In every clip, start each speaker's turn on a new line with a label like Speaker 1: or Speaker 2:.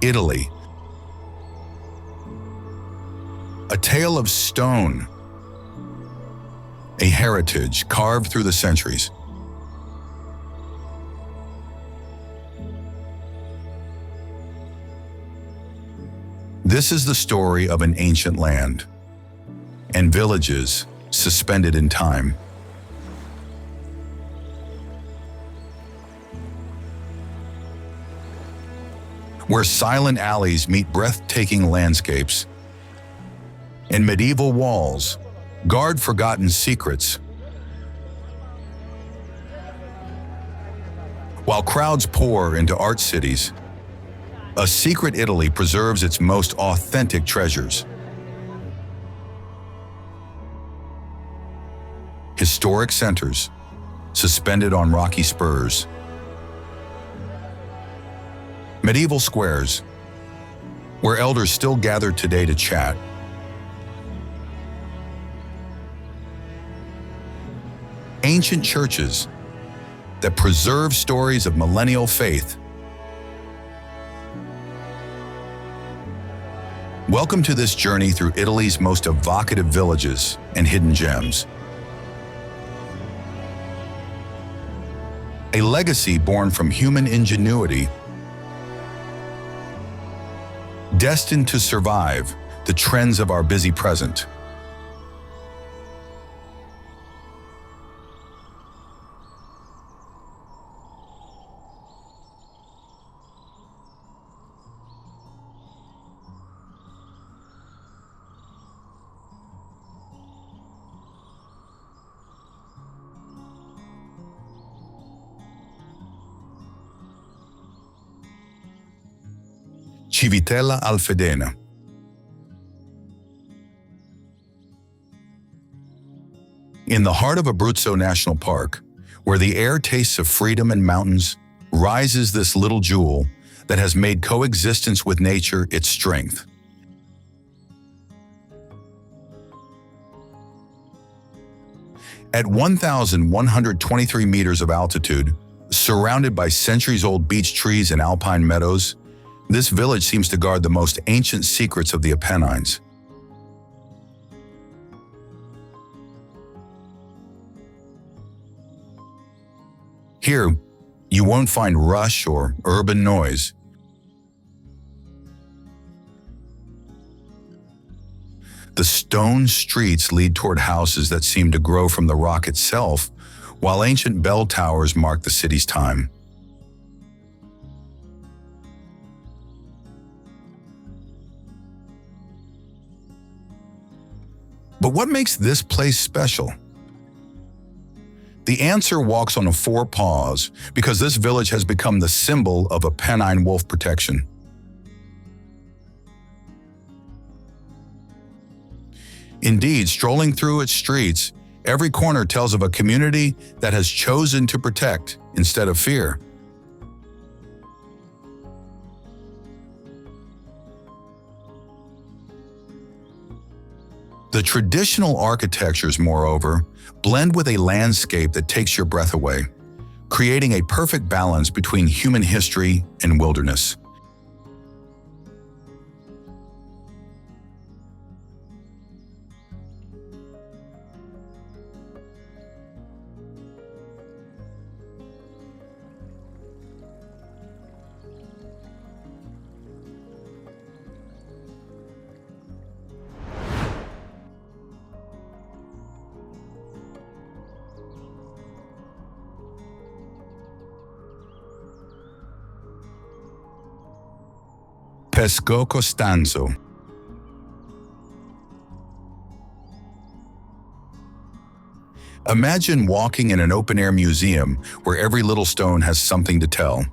Speaker 1: Italy. A tale of stone, a heritage carved through the centuries. This is the story of an ancient land and villages suspended in time. Where silent alleys meet breathtaking landscapes, and medieval walls guard forgotten secrets. While crowds pour into art cities, a secret Italy preserves its most authentic treasures. Historic centers, suspended on rocky spurs. Medieval squares, where elders still gather today to chat. Ancient churches that preserve stories of millennial faith. Welcome to this journey through Italy's most evocative villages and hidden gems. A legacy born from human ingenuity, destined to survive the trends of our busy present. Civitella Alfedena. In the heart of Abruzzo National Park, where the air tastes of freedom and mountains, rises this little jewel that has made coexistence with nature its strength. At 1,123 meters of altitude, surrounded by centuries-old beech trees and alpine meadows, this village seems to guard the most ancient secrets of the Apennines. Here, you won't find rush or urban noise. The stone streets lead toward houses that seem to grow from the rock itself, while ancient bell towers mark the city's time. But what makes this place special? The answer walks on 4 paws, because this village has become the symbol of Apennine wolf protection. Indeed, strolling through its streets, every corner tells of a community that has chosen to protect instead of fear. The traditional architectures, moreover, blend with a landscape that takes your breath away, creating a perfect balance between human history and wilderness. Pesco Costanzo. Imagine walking in an open-air museum where every little stone has something to tell.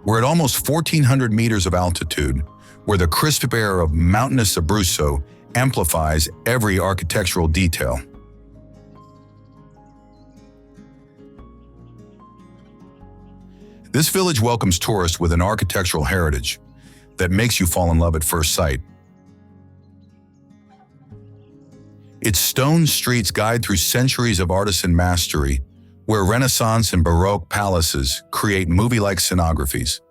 Speaker 1: We're at almost 1,400 meters of altitude, where the crisp air of mountainous Abruzzo amplifies every architectural detail. This village welcomes tourists with an architectural heritage that makes you fall in love at first sight. Its stone streets guide through centuries of artisan mastery, where Renaissance and Baroque palaces create movie-like scenographies.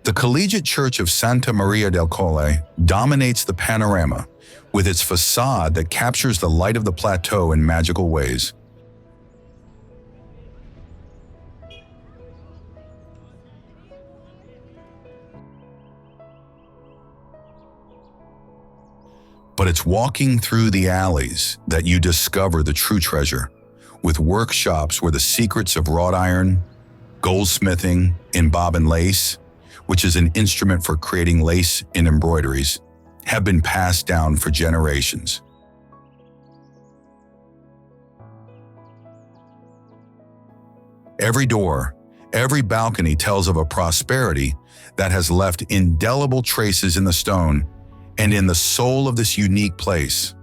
Speaker 1: The Collegiate Church of Santa Maria del Colle dominates the panorama, with its facade that captures the light of the plateau in magical ways. But it's walking through the alleys that you discover the true treasure, with workshops where the secrets of wrought iron, goldsmithing in bobbin lace, which is an instrument for creating lace in embroideries, have been passed down for generations. Every door, every balcony tells of a prosperity that has left indelible traces in the stone and in the soul of this unique place.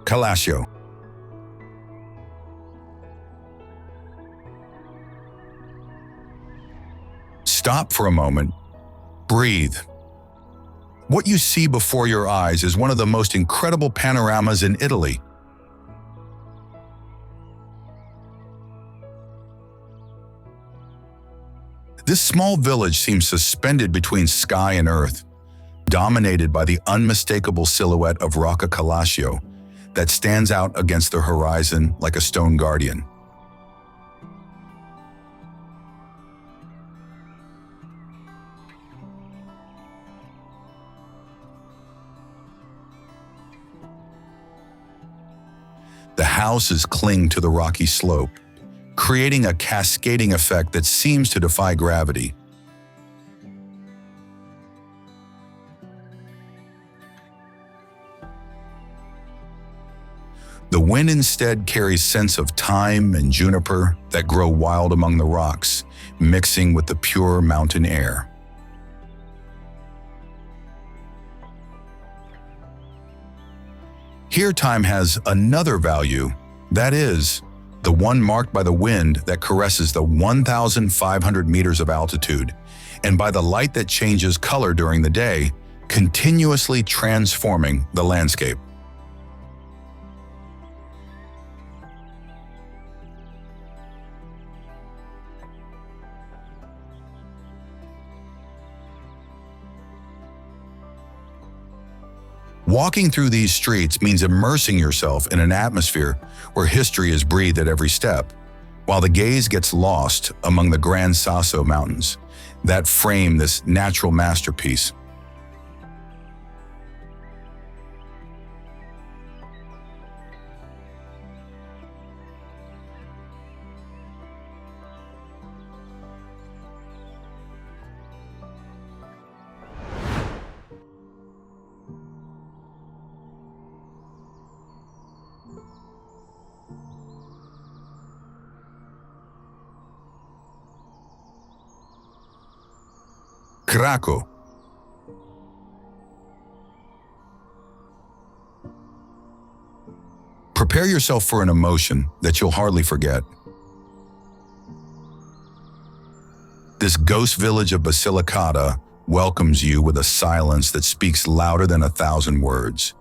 Speaker 1: Calabria. Stop for a moment. Breathe. What you see before your eyes is one of the most incredible panoramas in Italy. This small village seems suspended between sky and earth, dominated by the unmistakable silhouette of Rocca Calabria that stands out against the horizon like a stone guardian. The houses cling to the rocky slope, creating a cascading effect that seems to defy gravity. The wind instead carries scents of thyme and juniper that grow wild among the rocks, mixing with the pure mountain air. Here time has another value, that is, the one marked by the wind that caresses the 1,500 meters of altitude, and by the light that changes color during the day, continuously transforming the landscape. Walking through these streets means immersing yourself in an atmosphere where history is breathed at every step, while the gaze gets lost among the Gran Sasso Mountains that frame this natural masterpiece. Krakow. Prepare yourself for an emotion that you'll hardly forget. This ghost village of Basilicata welcomes you with a silence that speaks louder than 1,000 words.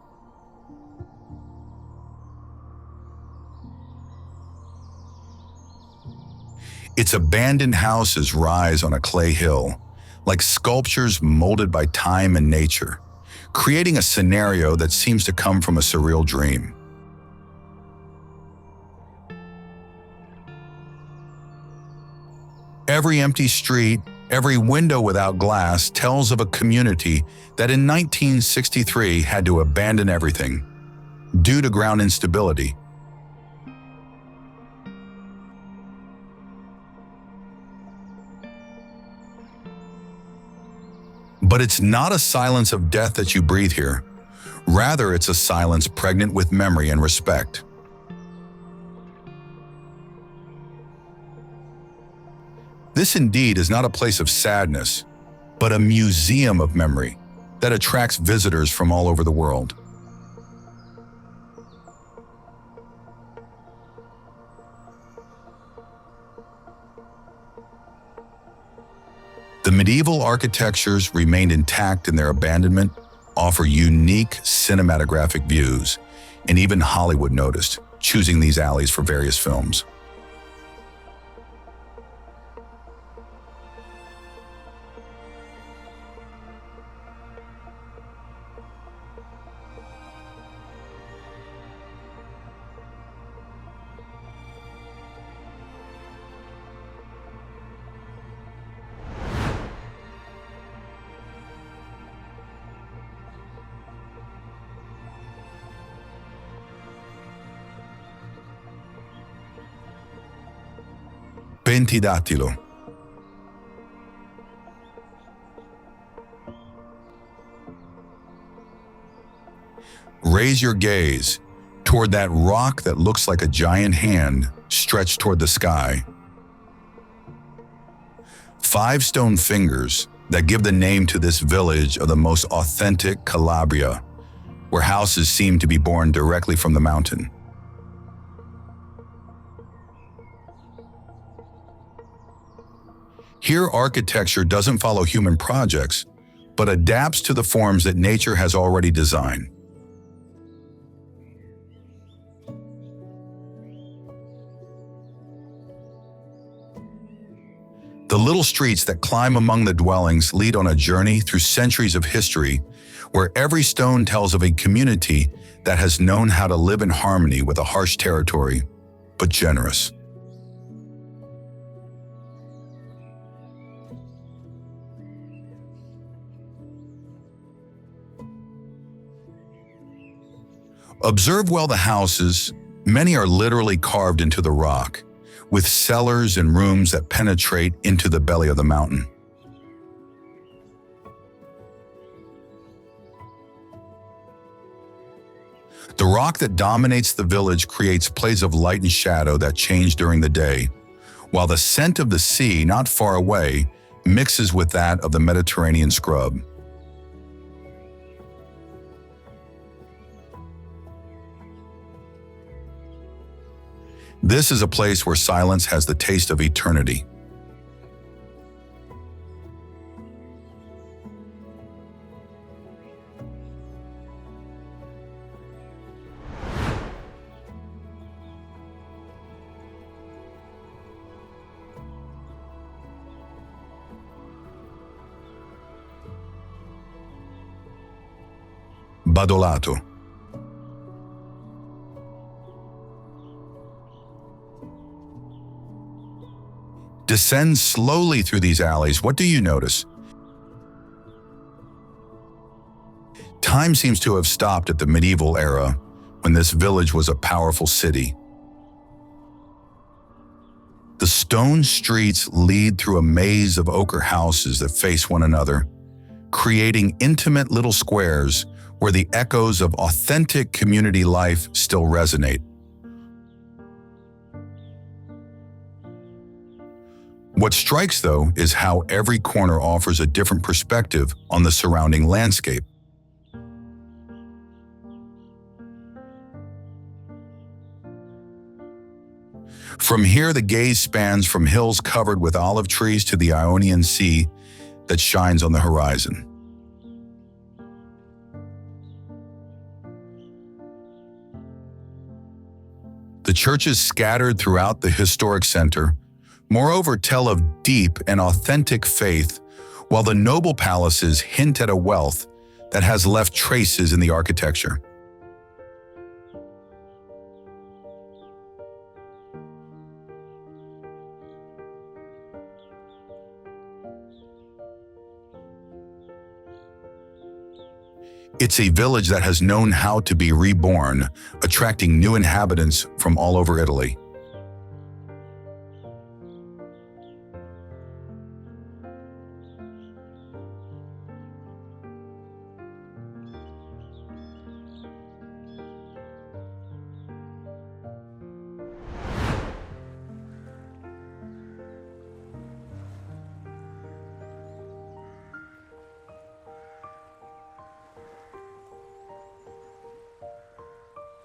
Speaker 1: Its abandoned houses rise on a clay hill, like sculptures molded by time and nature, creating a scenario that seems to come from a surreal dream. Every empty street, every window without glass tells of a community that in 1963 had to abandon everything due to ground instability. But it's not a silence of death that you breathe here. Rather, it's a silence pregnant with memory and respect. This indeed is not a place of sadness, but a museum of memory that attracts visitors from all over the world. The medieval architectures remained intact in their abandonment, offer unique cinematographic views, and even Hollywood noticed, choosing these alleys for various films. Pentidattilo. Raise your gaze toward that rock that looks like a giant hand stretched toward the sky. 5 stone fingers that give the name to this village of the most authentic Calabria, where houses seem to be born directly from the mountain. Here, architecture doesn't follow human projects, but adapts to the forms that nature has already designed. The little streets that climb among the dwellings lead on a journey through centuries of history, where every stone tells of a community that has known how to live in harmony with a harsh territory, but generous. Observe well the houses. Many are literally carved into the rock, with cellars and rooms that penetrate into the belly of the mountain. The rock that dominates the village creates plays of light and shadow that change during the day, while the scent of the sea not far away mixes with that of the Mediterranean scrub. This is a place where silence has the taste of eternity. Badolato. Descend slowly through these alleys. What do you notice? Time seems to have stopped at the medieval era, when this village was a powerful city. The stone streets lead through a maze of ochre houses that face one another, creating intimate little squares where the echoes of authentic community life still resonate. What strikes, though, is how every corner offers a different perspective on the surrounding landscape. From here, the gaze spans from hills covered with olive trees to the Ionian Sea that shines on the horizon. The churches scattered throughout the historic center, moreover, tell of deep and authentic faith, while the noble palaces hint at a wealth that has left traces in the architecture. It's a village that has known how to be reborn, attracting new inhabitants from all over Italy.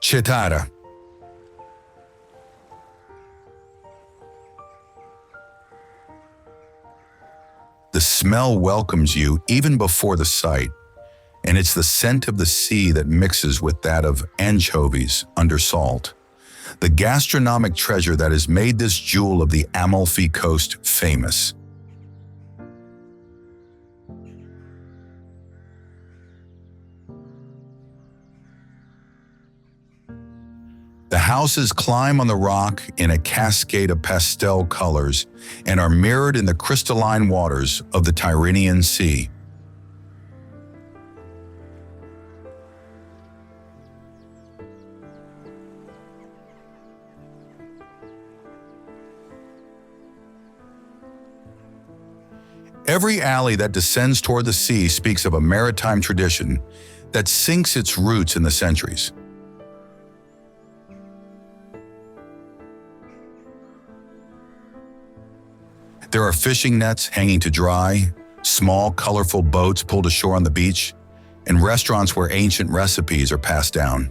Speaker 1: Cetara. The smell welcomes you even before the sight, and it's the scent of the sea that mixes with that of anchovies under salt, the gastronomic treasure that has made this jewel of the Amalfi Coast famous. The houses climb on the rock in a cascade of pastel colors and are mirrored in the crystalline waters of the Tyrrhenian Sea. Every alley that descends toward the sea speaks of a maritime tradition that sinks its roots in the centuries. There are fishing nets hanging to dry, small, colorful boats pulled ashore on the beach, and restaurants where ancient recipes are passed down.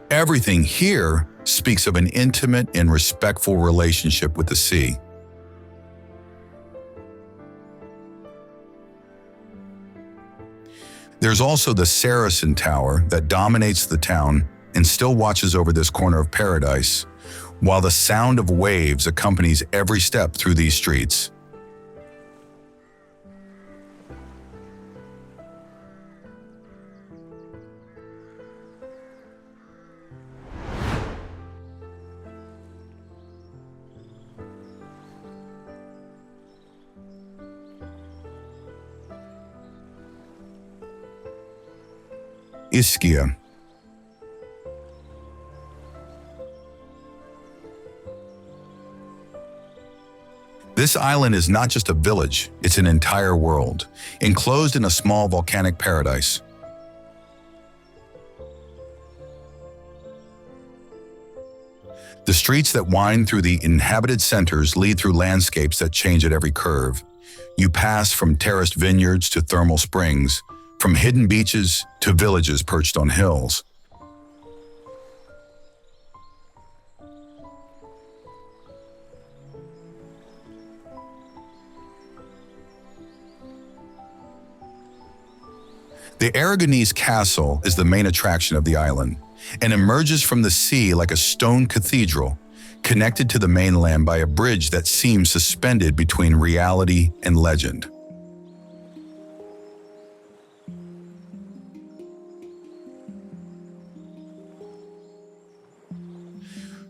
Speaker 1: Everything here speaks of an intimate and respectful relationship with the sea. There's also the Saracen Tower that dominates the town and still watches over this corner of paradise, while the sound of waves accompanies every step through these streets. Ischia. This island is not just a village, it's an entire world, enclosed in a small volcanic paradise. The streets that wind through the inhabited centers lead through landscapes that change at every curve. You pass from terraced vineyards to thermal springs, from hidden beaches to villages perched on hills. The Aragonese Castle is the main attraction of the island and emerges from the sea like a stone cathedral, connected to the mainland by a bridge that seems suspended between reality and legend.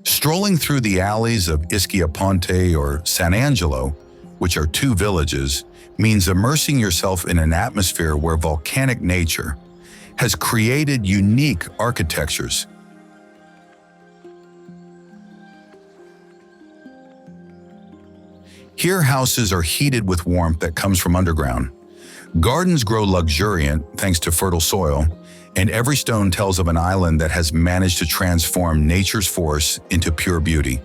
Speaker 1: Strolling through the alleys of Ischia Ponte or San Angelo, which are two villages, means immersing yourself in an atmosphere where volcanic nature has created unique architectures. Here, houses are heated with warmth that comes from underground. Gardens grow luxuriant thanks to fertile soil, and every stone tells of an island that has managed to transform nature's force into pure beauty.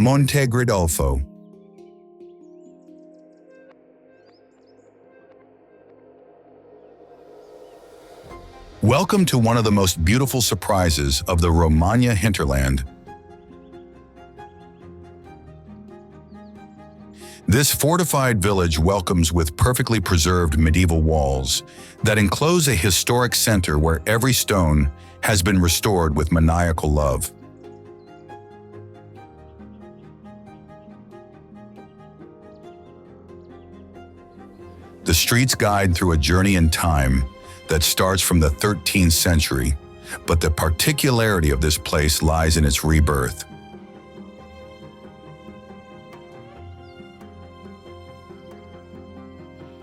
Speaker 1: Monte Gridolfo. Welcome to one of the most beautiful surprises of the Romagna hinterland. This fortified village welcomes with perfectly preserved medieval walls that enclose a historic center where every stone has been restored with maniacal love. The streets guide through a journey in time that starts from the 13th century, but the particularity of this place lies in its rebirth.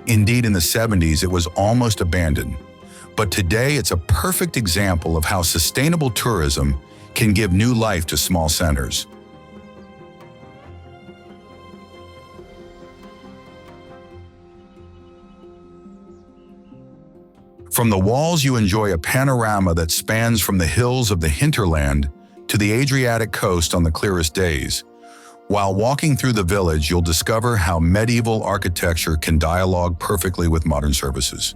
Speaker 1: Indeed, in the 70s, it was almost abandoned, but today it's a perfect example of how sustainable tourism can give new life to small centers. From the walls, you enjoy a panorama that spans from the hills of the hinterland to the Adriatic coast on the clearest days. While walking through the village, you'll discover how medieval architecture can dialogue perfectly with modern services.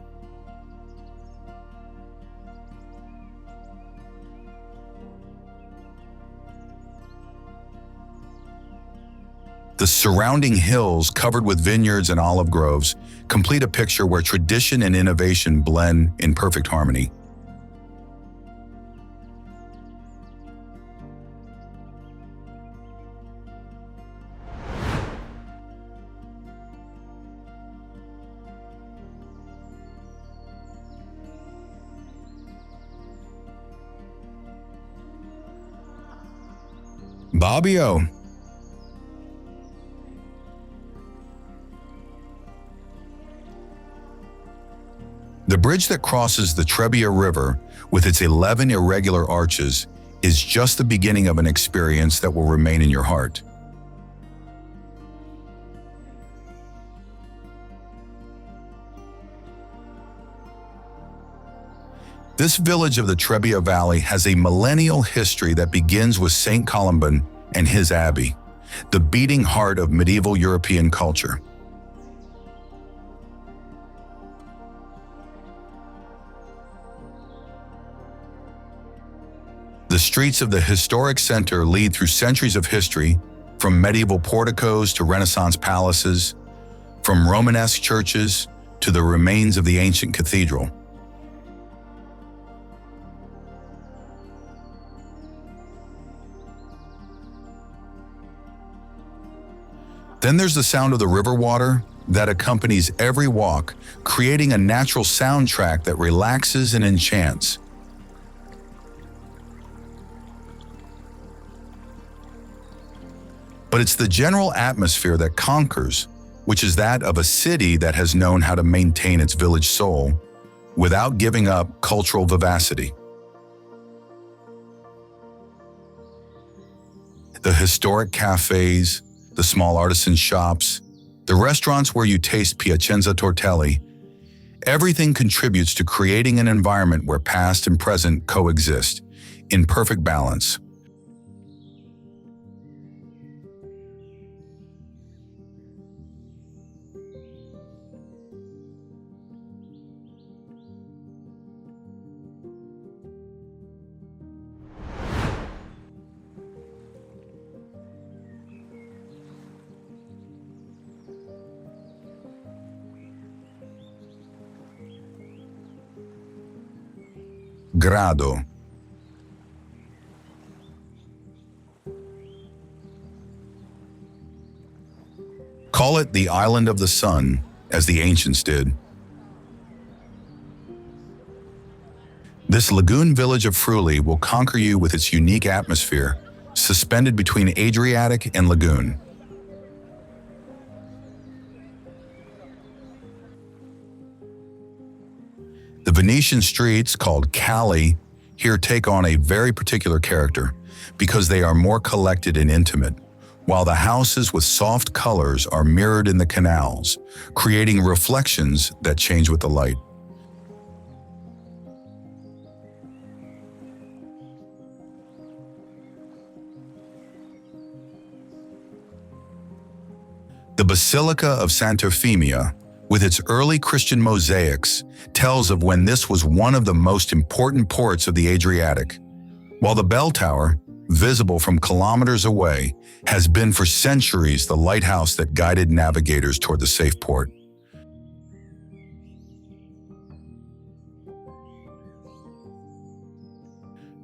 Speaker 1: The surrounding hills, covered with vineyards and olive groves, complete a picture where tradition and innovation blend in perfect harmony. Bobbio. The bridge that crosses the Trebbia River, with its 11 irregular arches, is just the beginning of an experience that will remain in your heart. This village of the Trebbia Valley has a millennial history that begins with St. Columban and his abbey, the beating heart of medieval European culture. The streets of the historic center lead through centuries of history, from medieval porticos to Renaissance palaces, from Romanesque churches to the remains of the ancient cathedral. Then there's the sound of the river water that accompanies every walk, creating a natural soundtrack that relaxes and enchants. But it's the general atmosphere that conquers, which is that of a city that has known how to maintain its village soul without giving up cultural vivacity. The historic cafes, the small artisan shops, the restaurants where you taste Piacenza tortelli, everything contributes to creating an environment where past and present coexist in perfect balance. Grado. Call it the Island of the Sun, as the ancients did. This lagoon village of Friuli will conquer you with its unique atmosphere, suspended between Adriatic and lagoon. The Venetian streets, called Calli, here take on a very particular character because they are more collected and intimate, while the houses with soft colors are mirrored in the canals, creating reflections that change with the light. The Basilica of Santa Eufemia, with its early Christian mosaics, tells of when this was one of the most important ports of the Adriatic, while the bell tower, visible from kilometers away, has been for centuries the lighthouse that guided navigators toward the safe port.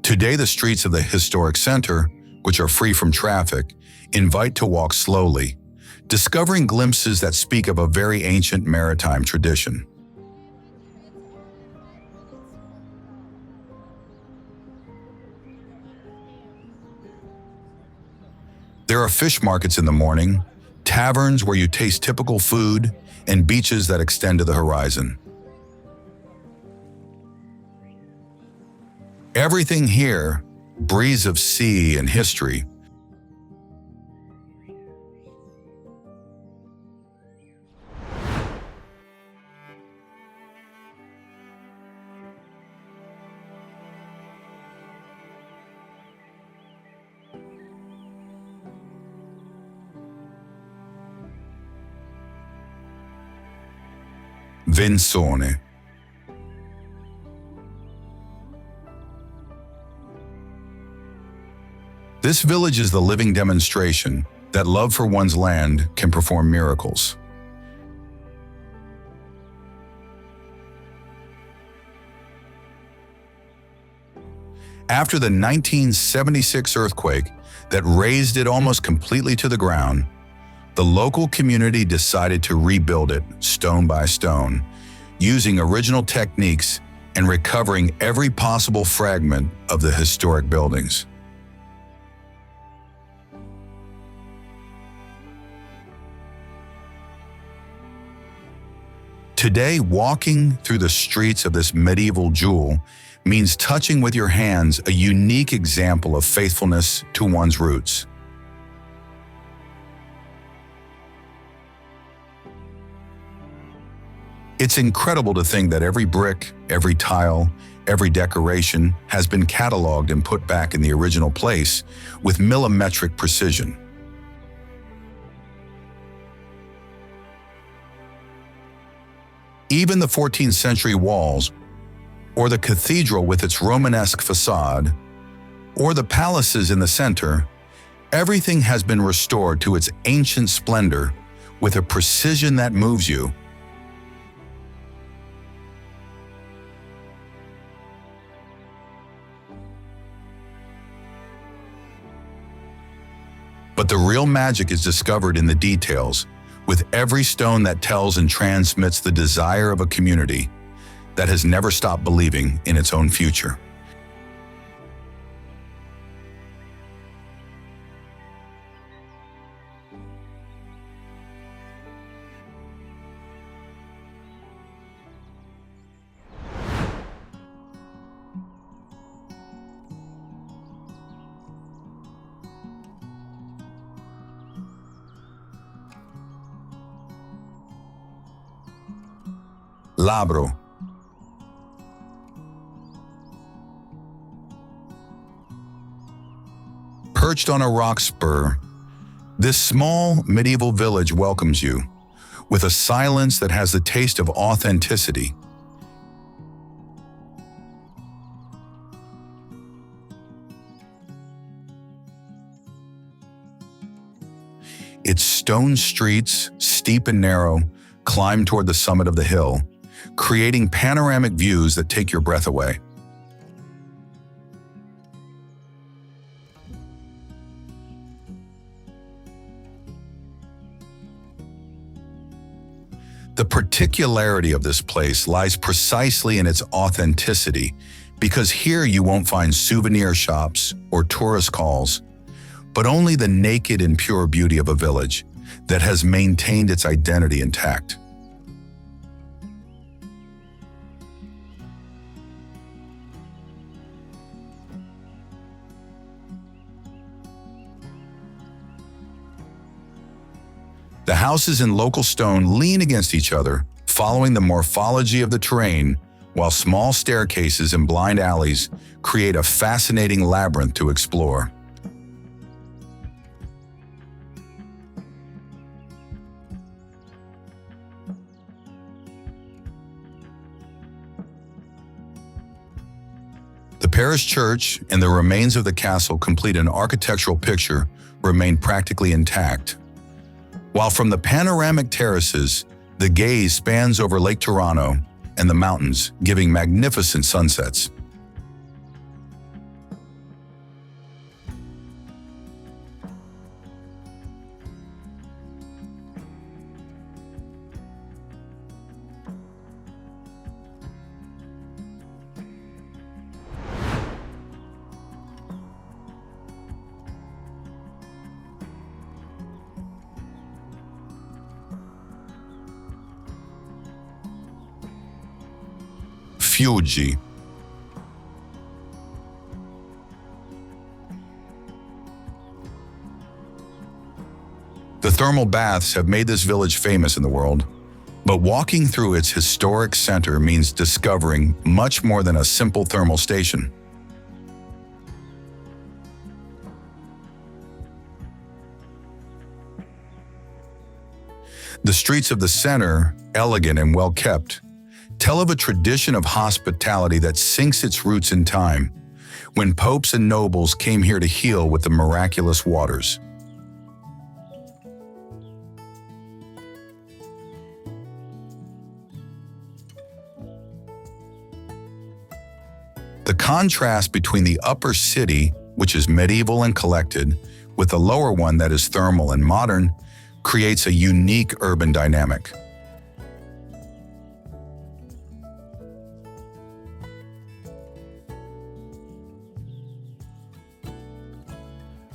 Speaker 1: Today, the streets of the historic center, which are free from traffic, invite to walk slowly, discovering glimpses that speak of a very ancient maritime tradition. There are fish markets in the morning, taverns where you taste typical food, and beaches that extend to the horizon. Everything here breathes of sea and history. Venzone. This village is the living demonstration that love for one's land can perform miracles. After the 1976 earthquake that razed it almost completely to the ground, the local community decided to rebuild it stone by stone, using original techniques and recovering every possible fragment of the historic buildings. Today, walking through the streets of this medieval jewel means touching with your hands a unique example of faithfulness to one's roots. It's incredible to think that every brick, every tile, every decoration has been cataloged and put back in the original place with millimetric precision. Even the 14th century walls, or the cathedral with its Romanesque facade, or the palaces in the center, everything has been restored to its ancient splendor with a precision that moves you. But the real magic is discovered in the details, with every stone that tells and transmits the desire of a community that has never stopped believing in its own future. Labro. Perched on a rock spur, this small medieval village welcomes you with a silence that has the taste of authenticity. Its stone streets, steep and narrow, climb toward the summit of the hill, creating panoramic views that take your breath away. The particularity of this place lies precisely in its authenticity, because here you won't find souvenir shops or tourist calls, but only the naked and pure beauty of a village that has maintained its identity intact. The houses in local stone lean against each other, following the morphology of the terrain, while small staircases and blind alleys create a fascinating labyrinth to explore. The parish church and the remains of the castle complete an architectural picture remain practically intact. While from the panoramic terraces, the gaze spans over Lake Tirano and the mountains, giving magnificent sunsets. Fiuggi. The thermal baths have made this village famous in the world, but walking through its historic center means discovering much more than a simple thermal station. The streets of the center, elegant and well-kept, tell of a tradition of hospitality that sinks its roots in time, when popes and nobles came here to heal with the miraculous waters. The contrast between the upper city, which is medieval and collected, with the lower one that is thermal and modern, creates a unique urban dynamic.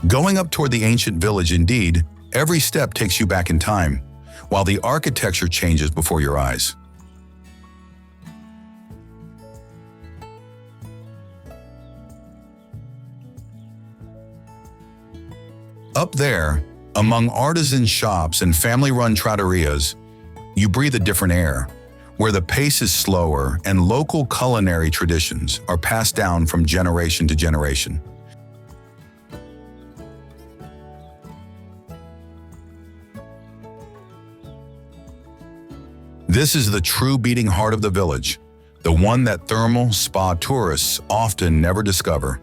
Speaker 1: Going up toward the ancient village, indeed, every step takes you back in time, while the architecture changes before your eyes. Up there, among artisan shops and family-run trattorias, you breathe a different air, where the pace is slower and local culinary traditions are passed down from generation to generation. This is the true beating heart of the village, the one that thermal spa tourists often never discover.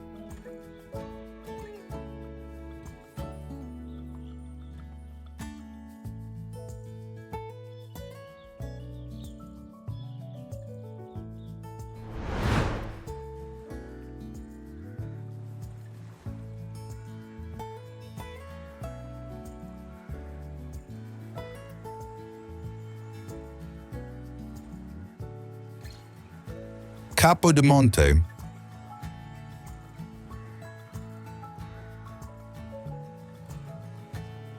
Speaker 1: Capodimonte.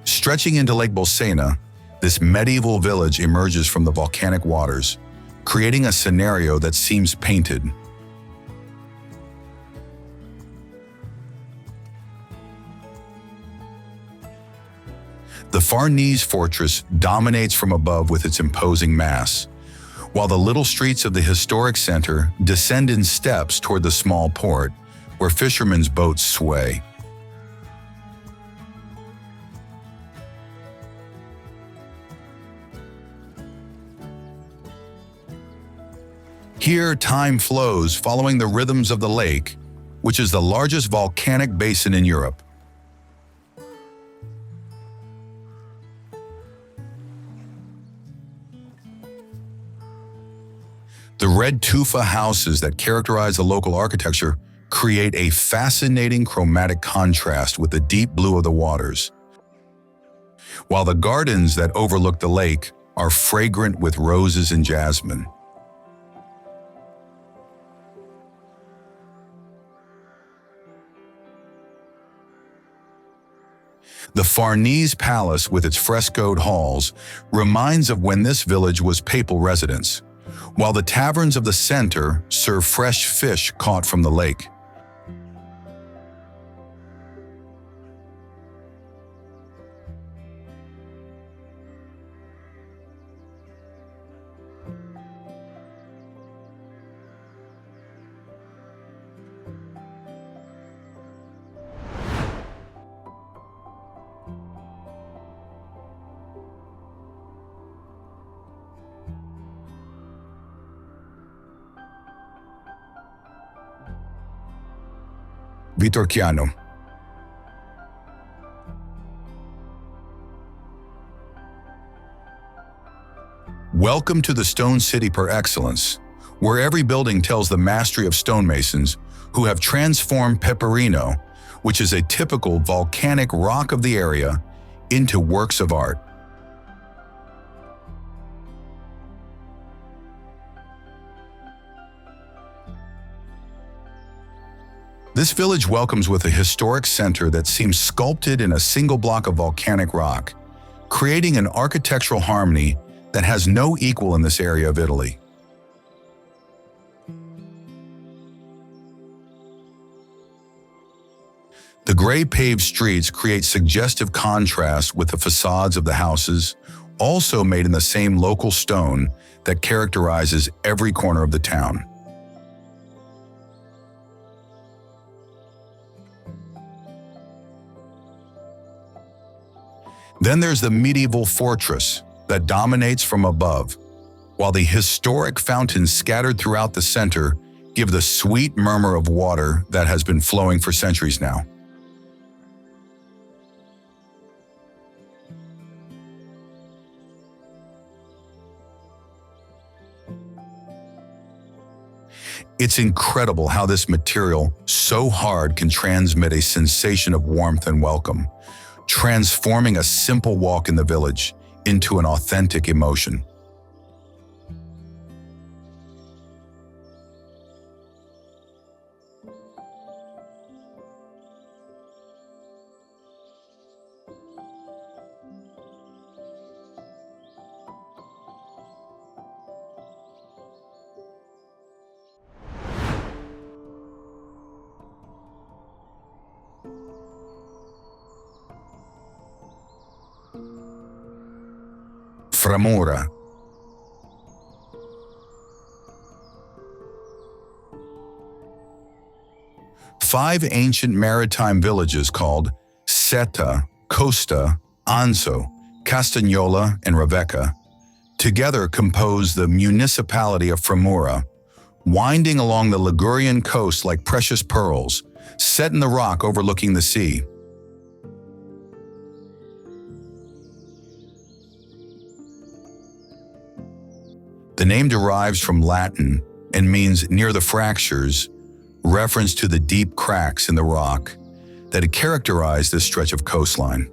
Speaker 1: Stretching into Lake Bolsena, this medieval village emerges from the volcanic waters, creating a scenario that seems painted. The Farnese fortress dominates from above with its imposing mass, while the little streets of the historic center descend in steps toward the small port, where fishermen's boats sway. Here, time flows following the rhythms of the lake, which is the largest volcanic basin in Europe. The red tufa houses that characterize the local architecture create a fascinating chromatic contrast with the deep blue of the waters, while the gardens that overlook the lake are fragrant with roses and jasmine. The Farnese Palace, with its frescoed halls, reminds of when this village was papal residence, while the taverns of the center serve fresh fish caught from the lake. Vitorchiano. Welcome to the stone city par excellence, where every building tells the mastery of stonemasons who have transformed Peperino, which is a typical volcanic rock of the area, into works of art. This village welcomes with a historic center that seems sculpted in a single block of volcanic rock, creating an architectural harmony that has no equal in this area of Italy. The gray paved streets create suggestive contrast with the facades of the houses, also made in the same local stone that characterizes every corner of the town. Then there's the medieval fortress that dominates from above, while the historic fountains scattered throughout the center give the sweet murmur of water that has been flowing for centuries now. It's incredible how this material, so hard, can transmit a sensation of warmth and welcome, transforming a simple walk in the village into an authentic emotion. Framura. Five ancient maritime villages called Seta, Costa, Anzo, Castagnola, and Rebecca together compose the municipality of Framura, winding along the Ligurian coast like precious pearls, set in the rock overlooking the sea. The name derives from Latin and means near the fractures, reference to the deep cracks in the rock that had characterized this stretch of coastline.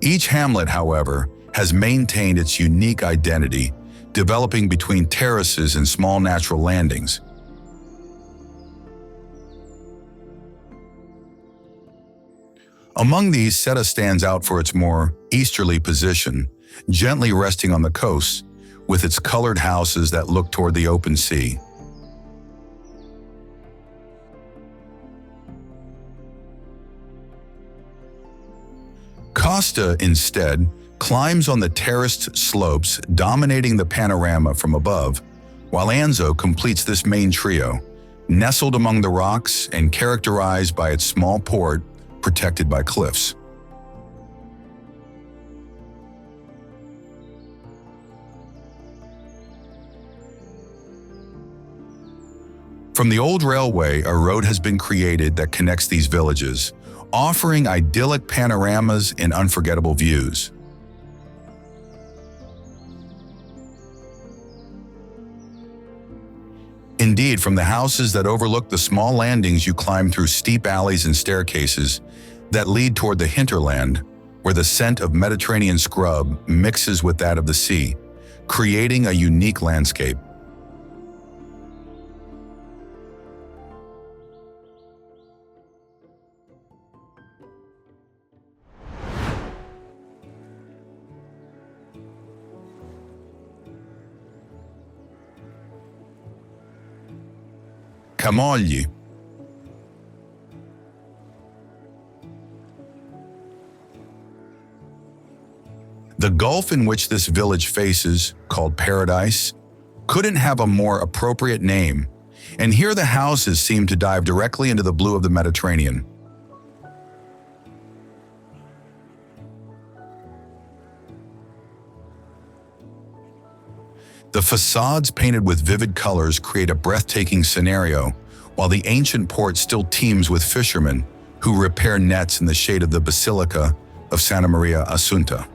Speaker 1: Each hamlet, however, has maintained its unique identity, developing between terraces and small natural landings. Among these, Seta stands out for its more easterly position, gently resting on the coast, with its colored houses that look toward the open sea. Costa, instead, climbs on the terraced slopes, dominating the panorama from above, while Anzo completes this main trio, nestled among the rocks and characterized by its small port protected by cliffs. From the old railway, a road has been created that connects these villages, offering idyllic panoramas and unforgettable views. Indeed, from the houses that overlook the small landings, you climb through steep alleys and staircases that lead toward the hinterland, where the scent of Mediterranean scrub mixes with that of the sea, creating a unique landscape. Camogli. The gulf in which this village faces, called Paradise, couldn't have a more appropriate name, and here the houses seem to dive directly into the blue of the Mediterranean. The facades painted with vivid colors create a breathtaking scenario, while the ancient port still teems with fishermen who repair nets in the shade of the Basilica of Santa Maria Assunta.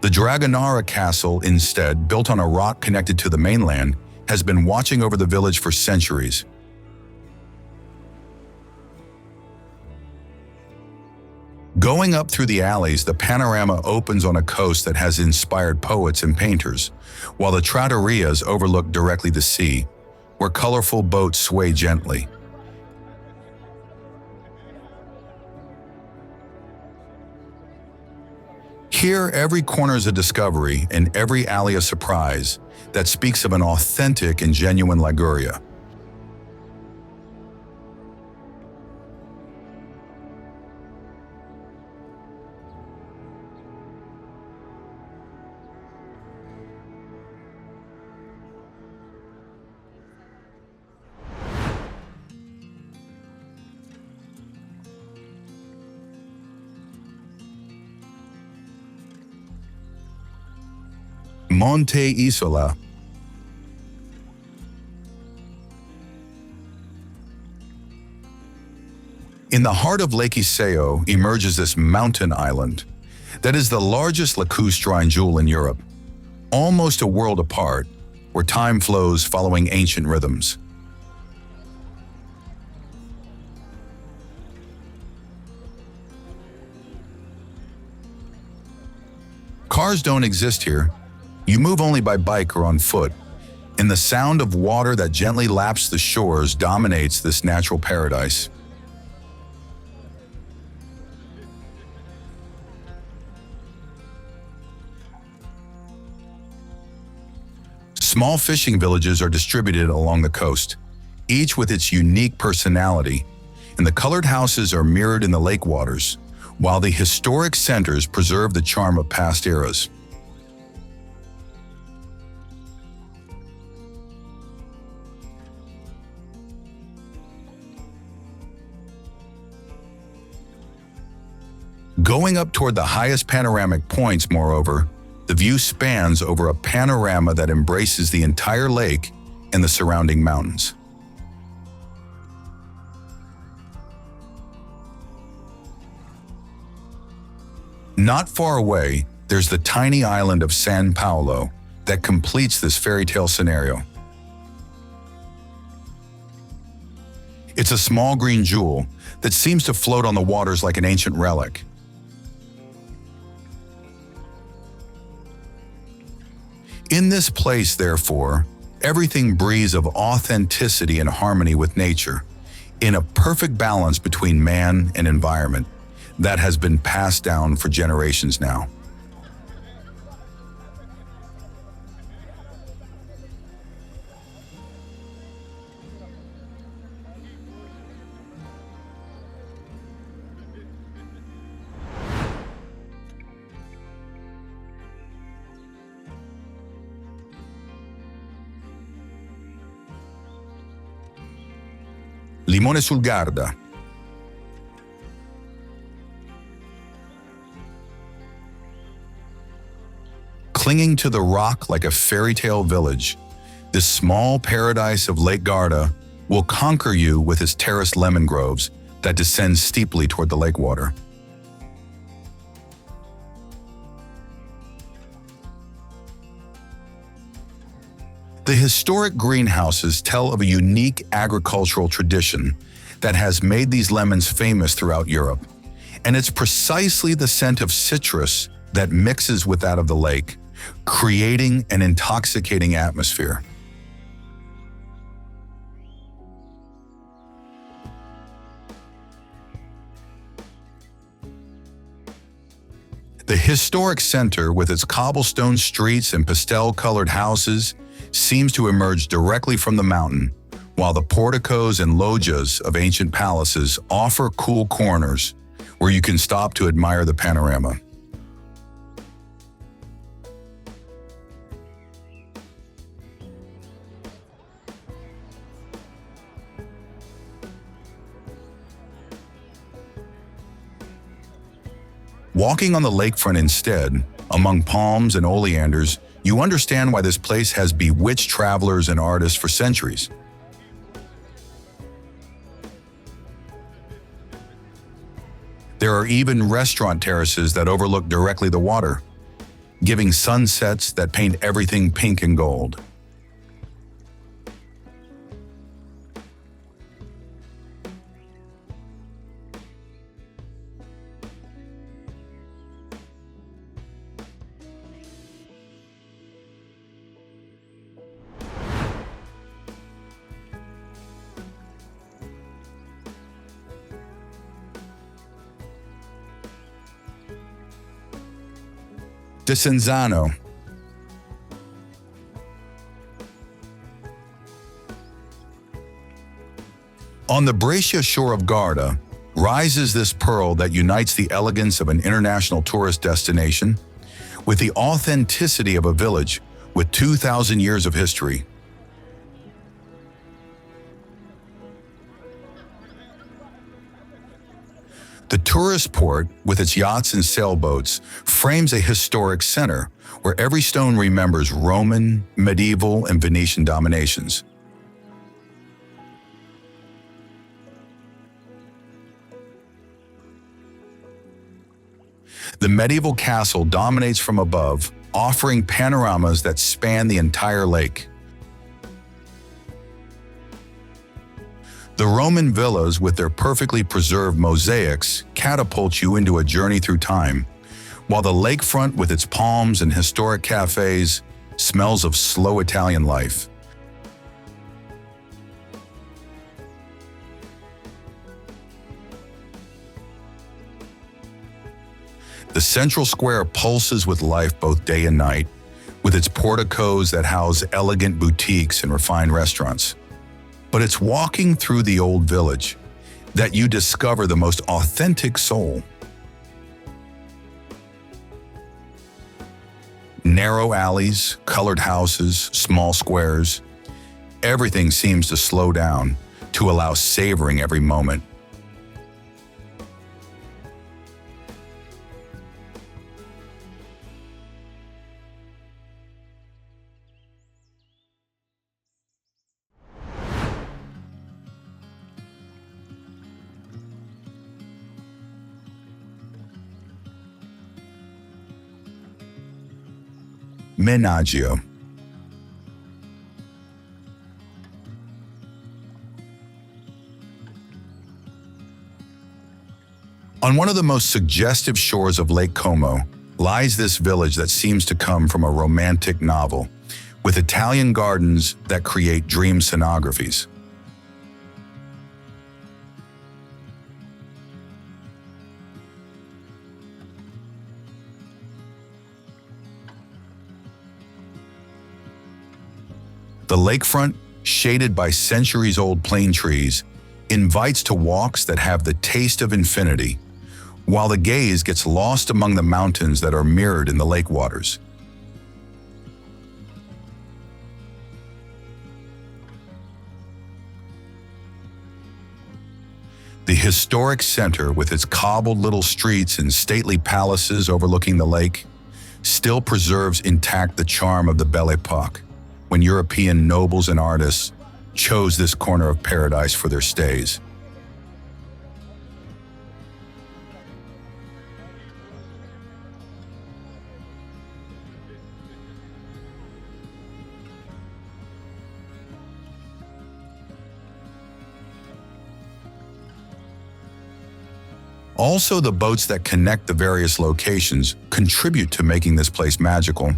Speaker 1: The Dragonara Castle, instead, built on a rock connected to the mainland, has been watching over the village for centuries. Going up through the alleys, the panorama opens on a coast that has inspired poets and painters, while the trattorias overlook directly the sea, where colorful boats sway gently. Here, every corner is a discovery and every alley a surprise that speaks of an authentic and genuine Liguria. Monte Isola. In the heart of Lake Iseo emerges this mountain island that is the largest lacustrine jewel in Europe, almost a world apart, where time flows following ancient rhythms. Cars don't exist here. You move only by bike or on foot, and the sound of water that gently laps the shores dominates this natural paradise. Small fishing villages are distributed along the coast, each with its unique personality, and the colored houses are mirrored in the lake waters, while the historic centers preserve the charm of past eras. Going up toward the highest panoramic points, moreover, the view spans over a panorama that embraces the entire lake and the surrounding mountains. Not far away, there's the tiny island of San Paolo that completes this fairy tale scenario. It's a small green jewel that seems to float on the waters like an ancient relic. In this place, therefore, everything breathes of authenticity and harmony with nature, in a perfect balance between man and environment that has been passed down for generations now. Limone sul Garda. Clinging to the rock like a fairy tale village, this small paradise of Lake Garda will conquer you with its terraced lemon groves that descend steeply toward the lake water. The historic greenhouses tell of a unique agricultural tradition that has made these lemons famous throughout Europe, and it's precisely the scent of citrus that mixes with that of the lake, creating an intoxicating atmosphere. The historic center, with its cobblestone streets and pastel-colored houses, seems to emerge directly from the mountain, while the porticos and loggias of ancient palaces offer cool corners where you can stop to admire the panorama. Walking on the lakefront instead, among palms and oleanders, you understand why this place has bewitched travelers and artists for centuries. There are even restaurant terraces that overlook directly the water, giving sunsets that paint everything pink and gold. Desenzano. On the Brescia shore of Garda rises this pearl that unites the elegance of an international tourist destination with the authenticity of a village with 2,000 years of history. The tourist port, with its yachts and sailboats, frames a historic center where every stone remembers Roman, medieval, and Venetian dominations. The medieval castle dominates from above, offering panoramas that span the entire lake. The Roman villas, with their perfectly preserved mosaics, catapult you into a journey through time, while the lakefront, with its palms and historic cafes, smells of slow Italian life. The central square pulses with life both day and night, with its porticos that house elegant boutiques and refined restaurants. But it's walking through the old village that you discover the most authentic soul. Narrow alleys, colored houses, small squares. Everything seems to slow down to allow savoring every moment. Menaggio. On one of the most suggestive shores of Lake Como lies this village that seems to come from a romantic novel, with Italian gardens that create dream scenographies. The lakefront, shaded by centuries-old plane trees, invites to walks that have the taste of infinity, while the gaze gets lost among the mountains that are mirrored in the lake waters. The historic center, with its cobbled little streets and stately palaces overlooking the lake, still preserves intact the charm of the Belle Époque, when European nobles and artists chose this corner of paradise for their stays. Also, the boats that connect the various locations contribute to making this place magical,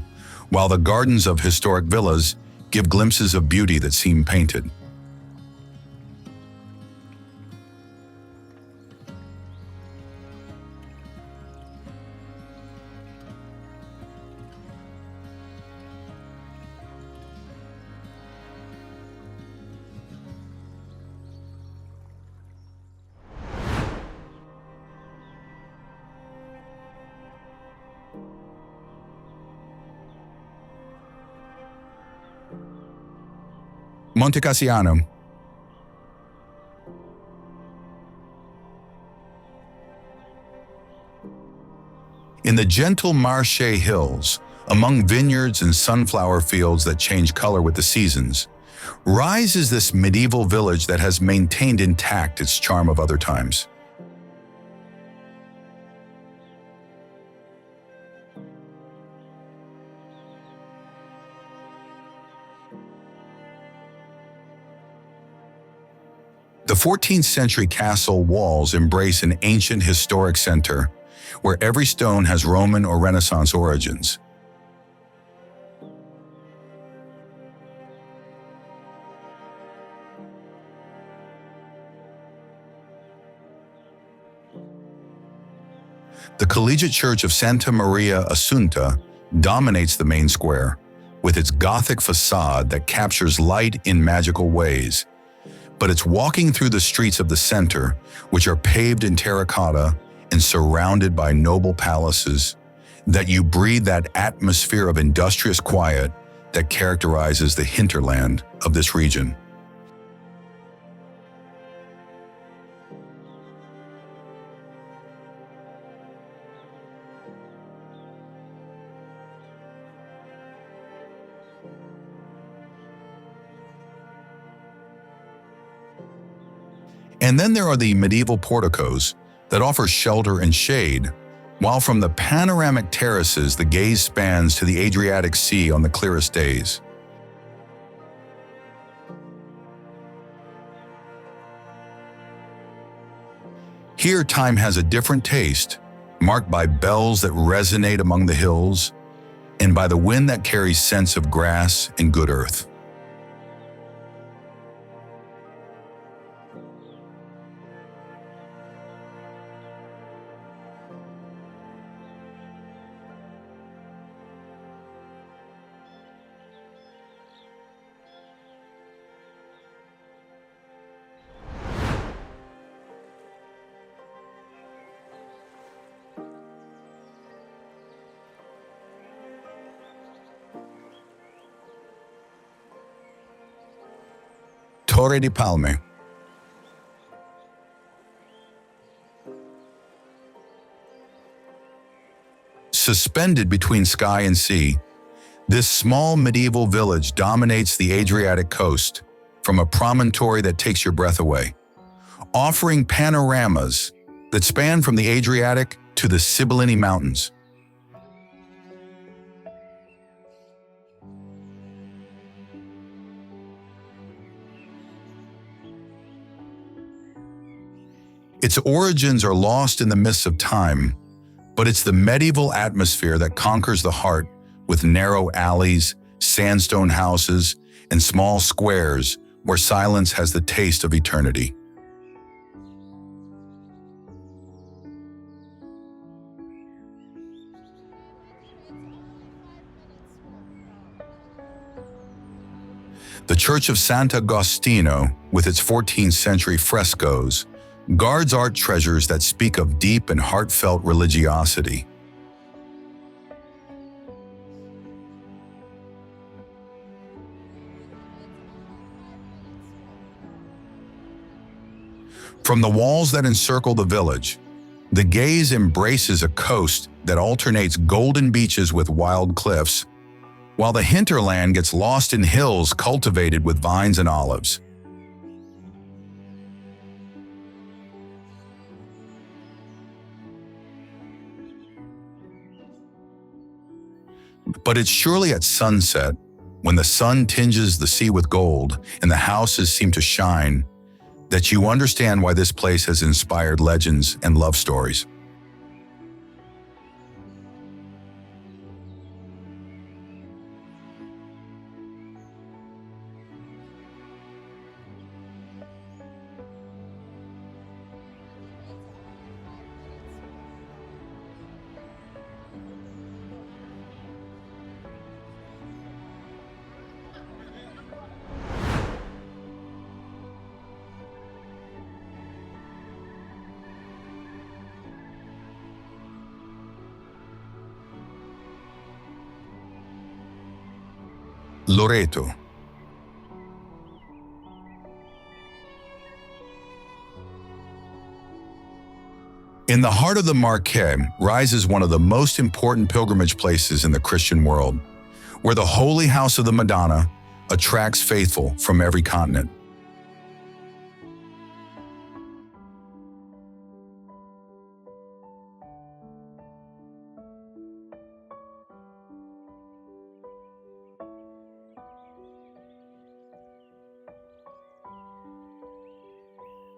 Speaker 1: while the gardens of historic villas give glimpses of beauty that seem painted. Montecassiano. In the gentle Marche hills, among vineyards and sunflower fields that change color with the seasons, rises this medieval village that has maintained intact its charm of other times. The 14th century castle walls embrace an ancient historic center where every stone has Roman or Renaissance origins. The Collegiate Church of Santa Maria Assunta dominates the main square, with its Gothic facade that captures light in magical ways. But it's walking through the streets of the center, which are paved in terracotta and surrounded by noble palaces, that you breathe that atmosphere of industrious quiet that characterizes the hinterland of this region. And then there are the medieval porticos that offer shelter and shade, while from the panoramic terraces the gaze spans to the Adriatic Sea on the clearest days. Here time has a different taste, marked by bells that resonate among the hills, and by the wind that carries scents of grass and good earth. Torre di Palme. Suspended between sky and sea, this small medieval village dominates the Adriatic coast from a promontory that takes your breath away, offering panoramas that span from the Adriatic to the Sibillini Mountains. Its origins are lost in the mists of time, but it's the medieval atmosphere that conquers the heart with narrow alleys, sandstone houses, and small squares where silence has the taste of eternity. The Church of Sant'Agostino, with its 14th century frescoes, guards art treasures that speak of deep and heartfelt religiosity. From the walls that encircle the village, the gaze embraces a coast that alternates golden beaches with wild cliffs, while the hinterland gets lost in hills cultivated with vines and olives. But it's surely at sunset, when the sun tinges the sea with gold and the houses seem to shine, that you understand why this place has inspired legends and love stories. Loreto. In the heart of the Marche rises one of the most important pilgrimage places in the Christian world, where the Holy House of the Madonna attracts faithful from every continent.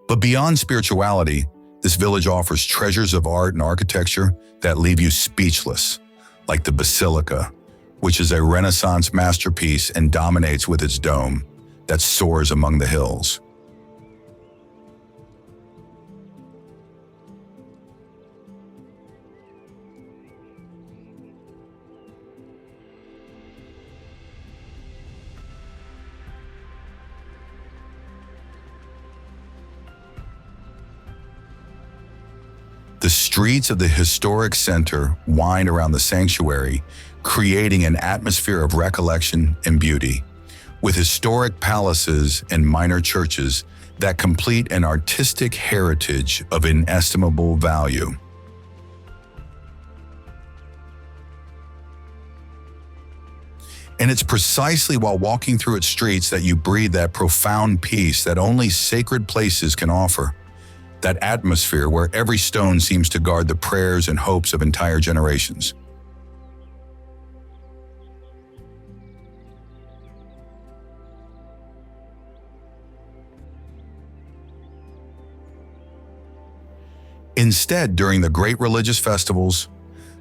Speaker 1: But beyond spirituality, this village offers treasures of art and architecture that leave you speechless, like the Basilica, which is a Renaissance masterpiece and dominates with its dome that soars among the hills. The streets of the historic center wind around the sanctuary, creating an atmosphere of recollection and beauty, with historic palaces and minor churches that complete an artistic heritage of inestimable value. And it's precisely while walking through its streets that you breathe that profound peace that only sacred places can offer. That atmosphere where every stone seems to guard the prayers and hopes of entire generations. Instead, during the great religious festivals,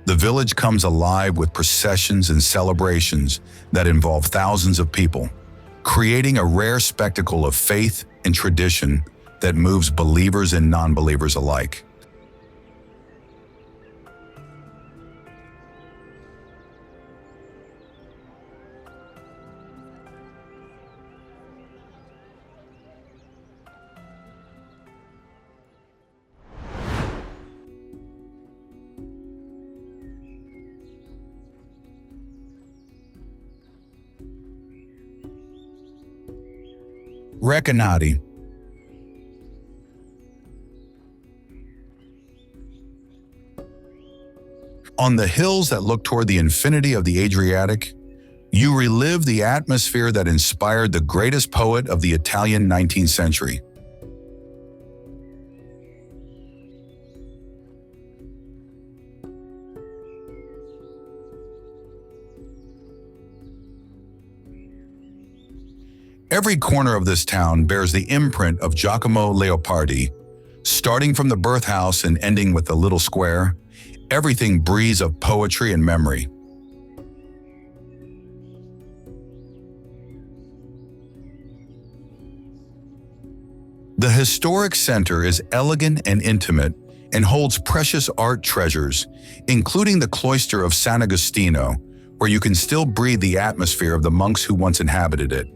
Speaker 1: the village comes alive with processions and celebrations that involve thousands of people, creating a rare spectacle of faith and tradition that moves believers and non-believers alike. Recanati. On the hills that look toward the infinity of the Adriatic, you relive the atmosphere that inspired the greatest poet of the Italian 19th century. Every corner of this town bears the imprint of Giacomo Leopardi. Starting from the birth house and ending with the little square, everything breathes of poetry and memory. The historic center is elegant and intimate and holds precious art treasures, including the cloister of San Agostino, where you can still breathe the atmosphere of the monks who once inhabited it.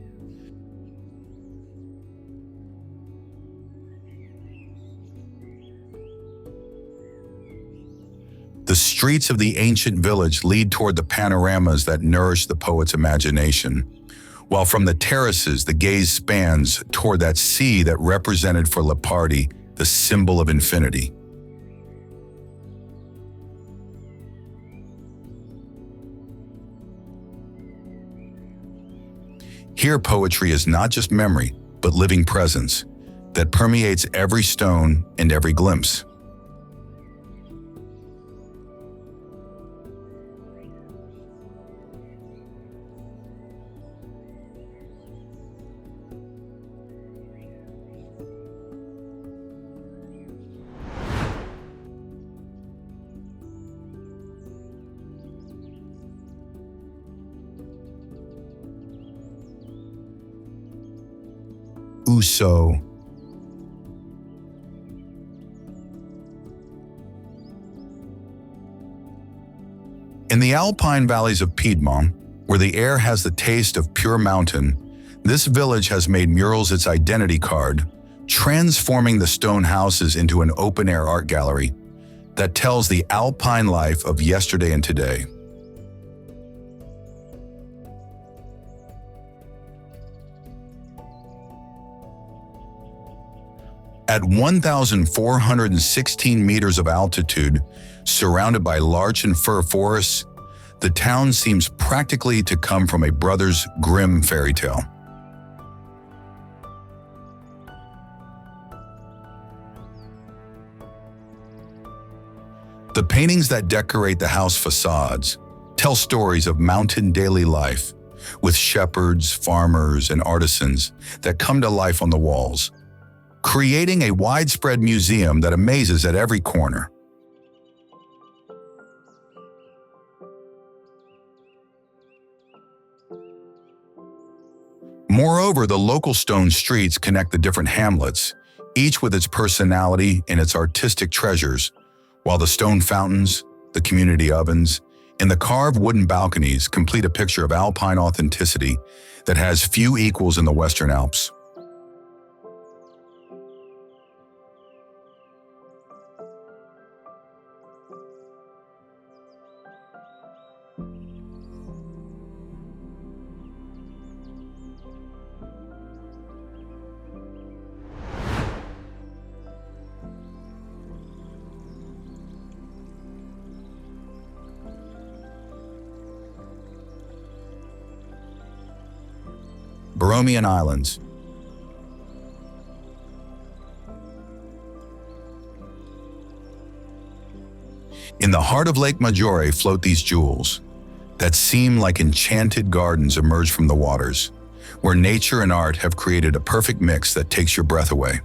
Speaker 1: The streets of the ancient village lead toward the panoramas that nourish the poet's imagination, while from the terraces the gaze spans toward that sea that represented for Leopardi the symbol of infinity. Here poetry is not just memory, but living presence that permeates every stone and every glimpse. Uso. In the Alpine valleys of Piedmont, where the air has the taste of pure mountain, this village has made murals its identity card, transforming the stone houses into an open-air art gallery that tells the Alpine life of yesterday and today. At 1,416 meters of altitude, surrounded by larch and fir forests, the town seems practically to come from a Brothers Grimm fairy tale. The paintings that decorate the house facades tell stories of mountain daily life, with shepherds, farmers, and artisans that come to life on the walls, creating a widespread museum that amazes at every corner. Moreover, the local stone streets connect the different hamlets, each with its personality and its artistic treasures, while the stone fountains, the community ovens, and the carved wooden balconies complete a picture of Alpine authenticity that has few equals in the Western Alps. Borromean Islands. In the heart of Lake Maggiore float these jewels that seem like enchanted gardens emerge from the waters, where nature and art have created a perfect mix that takes your breath away.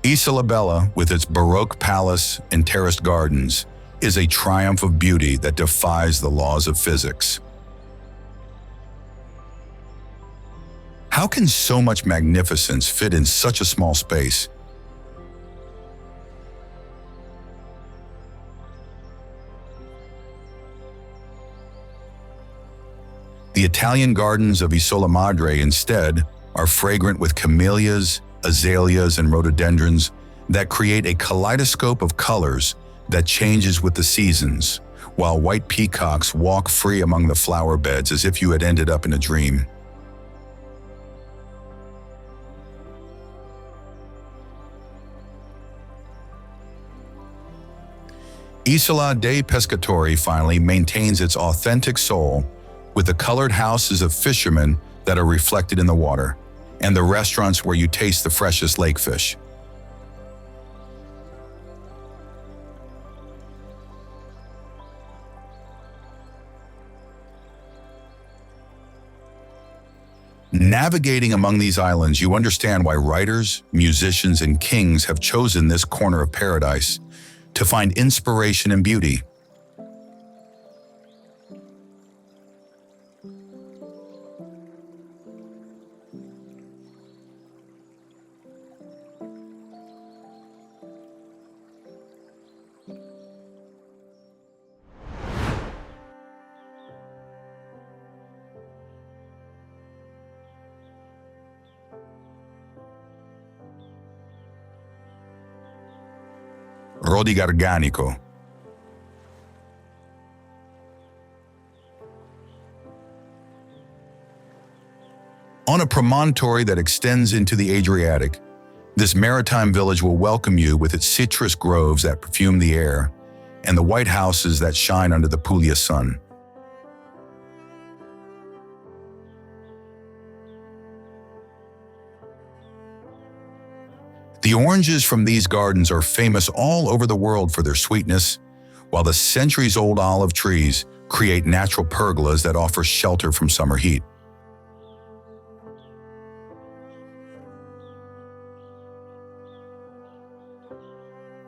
Speaker 1: Isola Bella, with its Baroque palace and terraced gardens, is a triumph of beauty that defies the laws of physics. How can so much magnificence fit in such a small space? The Italian gardens of Isola Madre, instead, are fragrant with camellias, azaleas, and rhododendrons that create a kaleidoscope of colors that changes with the seasons, while white peacocks walk free among the flower beds as if you had ended up in a dream. Isola dei Pescatori finally maintains its authentic soul, with the colored houses of fishermen that are reflected in the water, and the restaurants where you taste the freshest lake fish. Navigating among these islands, you understand why writers, musicians, and kings have chosen this corner of paradise to find inspiration and beauty. Rodigarganico. On a promontory that extends into the Adriatic, this maritime village will welcome you with its citrus groves that perfume the air and the white houses that shine under the Puglia sun. The oranges from these gardens are famous all over the world for their sweetness, while the centuries-old olive trees create natural pergolas that offer shelter from summer heat.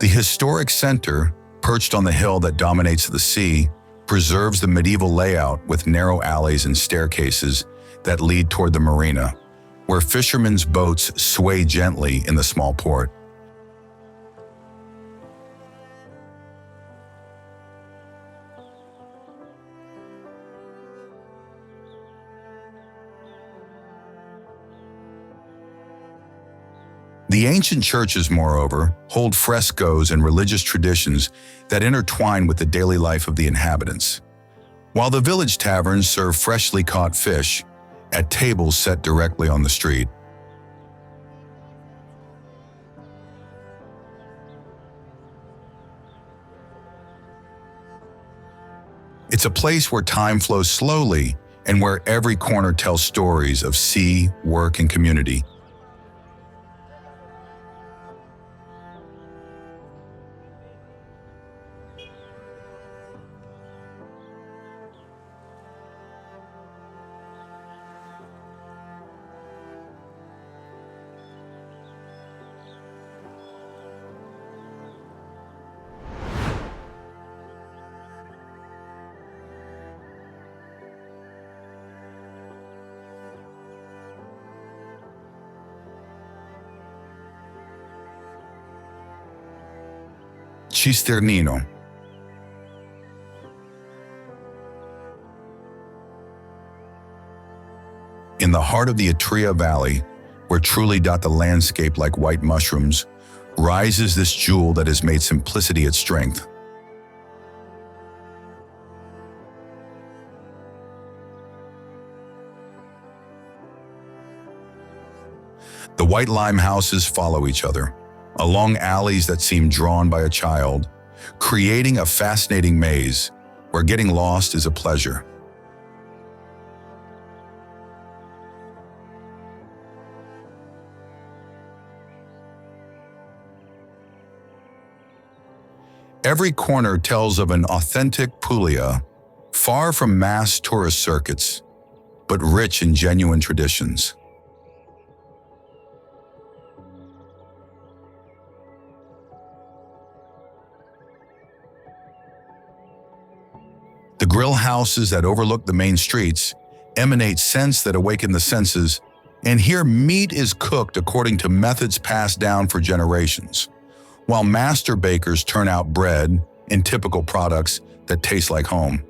Speaker 1: The historic center, perched on the hill that dominates the sea, preserves the medieval layout with narrow alleys and staircases that lead toward the marina, where fishermen's boats sway gently in the small port. The ancient churches, moreover, hold frescoes and religious traditions that intertwine with the daily life of the inhabitants, while the village taverns serve freshly caught fish at tables set directly on the street. It's a place where time flows slowly and where every corner tells stories of sea, work, and community. Cisternino. In the heart of the Etria Valley, where truly dot the landscape like white mushrooms, rises this jewel that has made simplicity its strength. The white lime houses follow each other, along alleys that seem drawn by a child, creating a fascinating maze where getting lost is a pleasure. Every corner tells of an authentic Puglia, far from mass tourist circuits, but rich in genuine traditions. The grill houses that overlook the main streets emanate scents that awaken the senses, and here meat is cooked according to methods passed down for generations, while master bakers turn out bread and typical products that taste like home.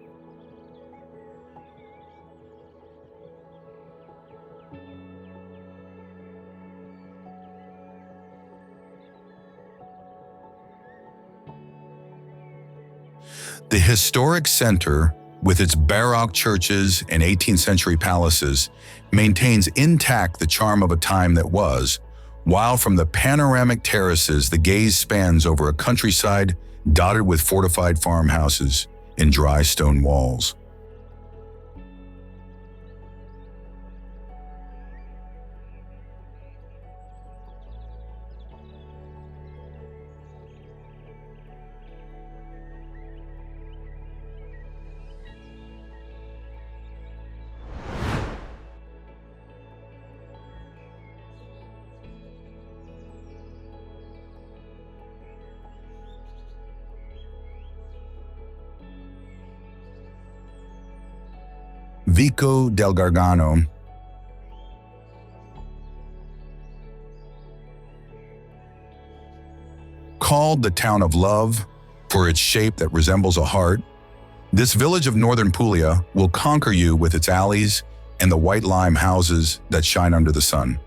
Speaker 1: The historic center, with its Baroque churches and 18th century palaces, maintains intact the charm of a time that was, while from the panoramic terraces the gaze spans over a countryside dotted with fortified farmhouses and dry stone walls. Vico del Gargano, called the town of love for its shape that resembles a heart, this village of northern Puglia will conquer you with its alleys and the white lime houses that shine under the sun.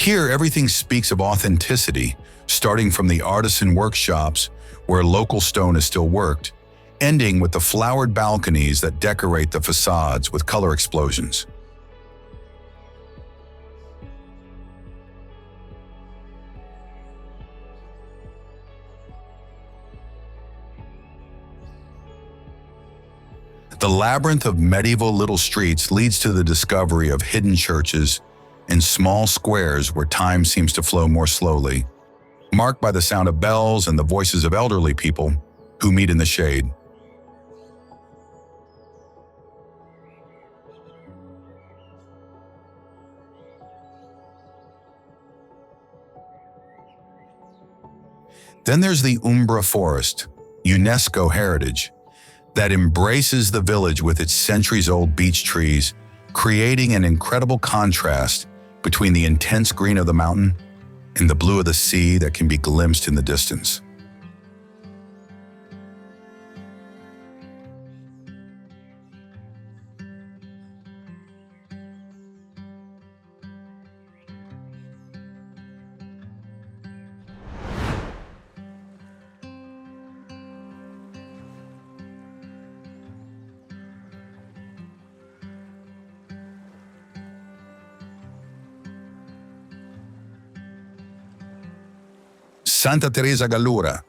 Speaker 1: Here, everything speaks of authenticity, starting from the artisan workshops where local stone is still worked, ending with the flowered balconies that decorate the facades with color explosions. The labyrinth of medieval little streets leads to the discovery of hidden churches in small squares where time seems to flow more slowly, marked by the sound of bells and the voices of elderly people who meet in the shade. Then there's the Umbria forest, UNESCO heritage, that embraces the village with its centuries-old beech trees, creating an incredible contrast between the intense green of the mountain and the blue of the sea that can be glimpsed in the distance. Santa Teresa Gallura.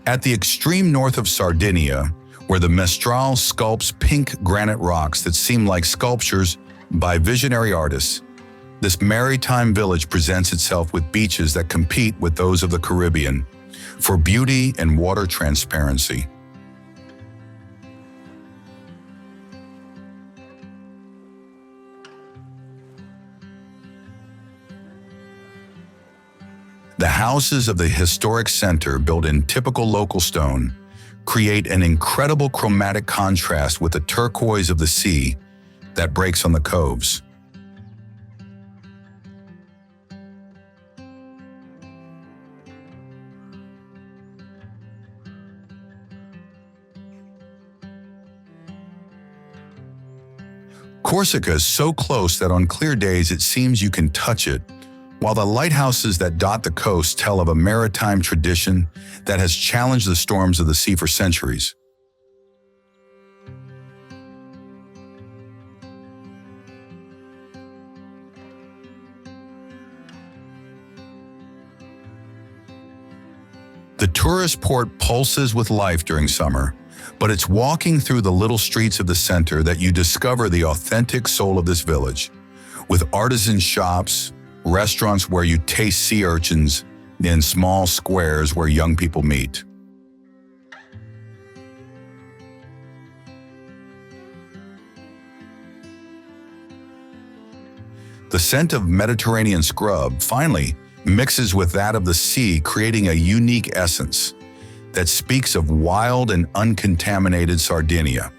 Speaker 1: At the extreme north of Sardinia, where the Mestral sculpts pink granite rocks that seem like sculptures by visionary artists, this maritime village presents itself with beaches that compete with those of the Caribbean for beauty and water transparency. The houses of the historic center, built in typical local stone, create an incredible chromatic contrast with the turquoise of the sea that breaks on the coves. Corsica is so close that on clear days it seems you can touch it, while the lighthouses that dot the coast tell of a maritime tradition that has challenged the storms of the sea for centuries. The tourist port pulses with life during summer, but it's walking through the little streets of the center that you discover the authentic soul of this village, with artisan shops, restaurants where you taste sea urchins, and small squares where young people meet. The scent of Mediterranean scrub, finally, mixes with that of the sea, creating a unique essence that speaks of wild and uncontaminated Sardinia.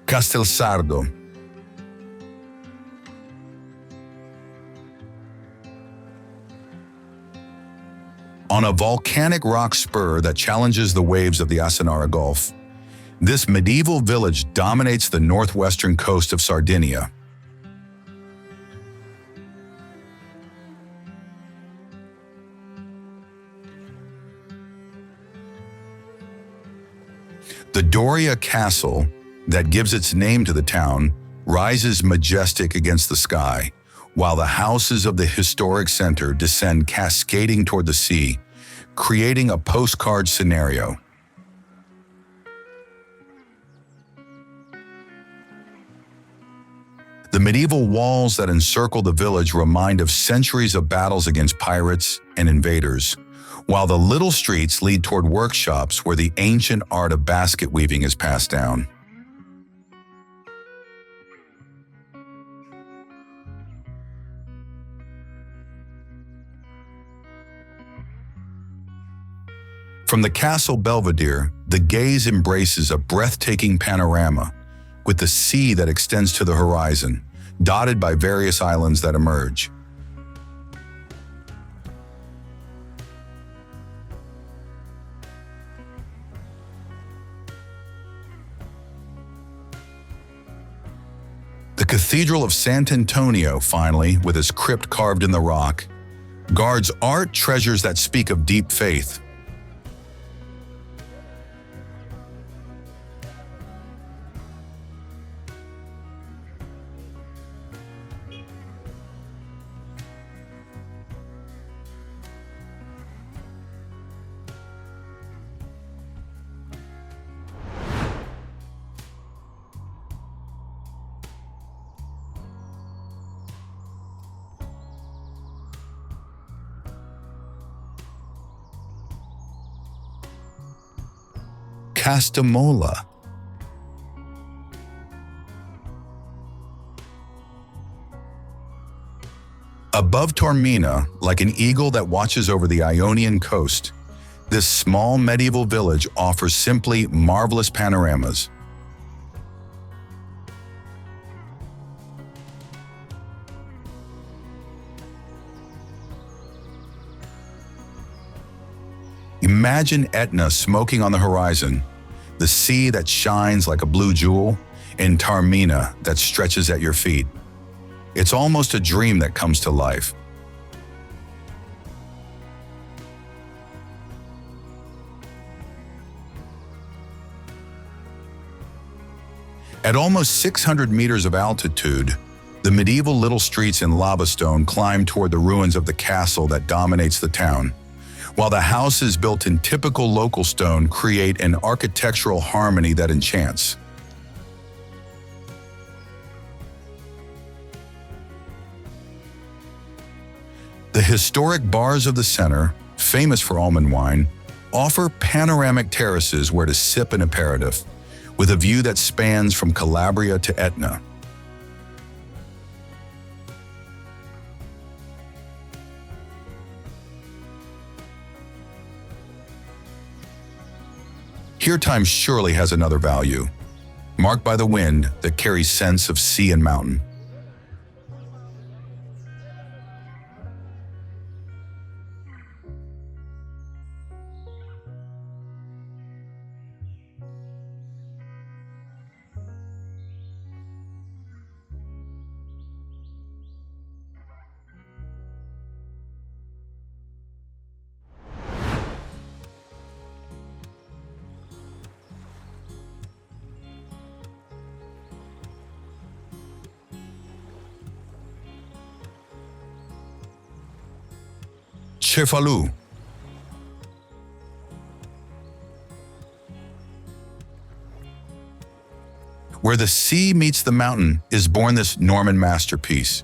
Speaker 1: Castelsardo. On a volcanic rock spur that challenges the waves of the Asinara Gulf, this medieval village dominates the northwestern coast of Sardinia. The Doria Castle, that gives its name to the town, rises majestic against the sky, while the houses of the historic center descend cascading toward the sea, creating a postcard scenario. The medieval walls that encircle the village remind of centuries of battles against pirates and invaders, while the little streets lead toward workshops where the ancient art of basket weaving is passed down. From the castle belvedere, the gaze embraces a breathtaking panorama, with the sea that extends to the horizon, dotted by various islands that emerge. The Cathedral of Sant'Antonio, finally, with its crypt carved in the rock, guards art treasures that speak of deep faith. Castamola. Above Taormina, like an eagle that watches over the Ionian coast, this small medieval village offers simply marvelous panoramas. Imagine Etna smoking on the horizon, the sea that shines like a blue jewel, and Taormina that stretches at your feet. It's almost a dream that comes to life. At almost 600 meters of altitude, the medieval little streets in lava stone climb toward the ruins of the castle that dominates the town, while the houses built in typical local stone create an architectural harmony that enchants. The historic bars of the center, famous for almond wine, offer panoramic terraces where to sip an aperitif, with a view that spans from Calabria to Etna. Here time surely has another value, marked by the wind that carries scents of sea and mountain. Cefalù. Where the sea meets the mountain is born this Norman masterpiece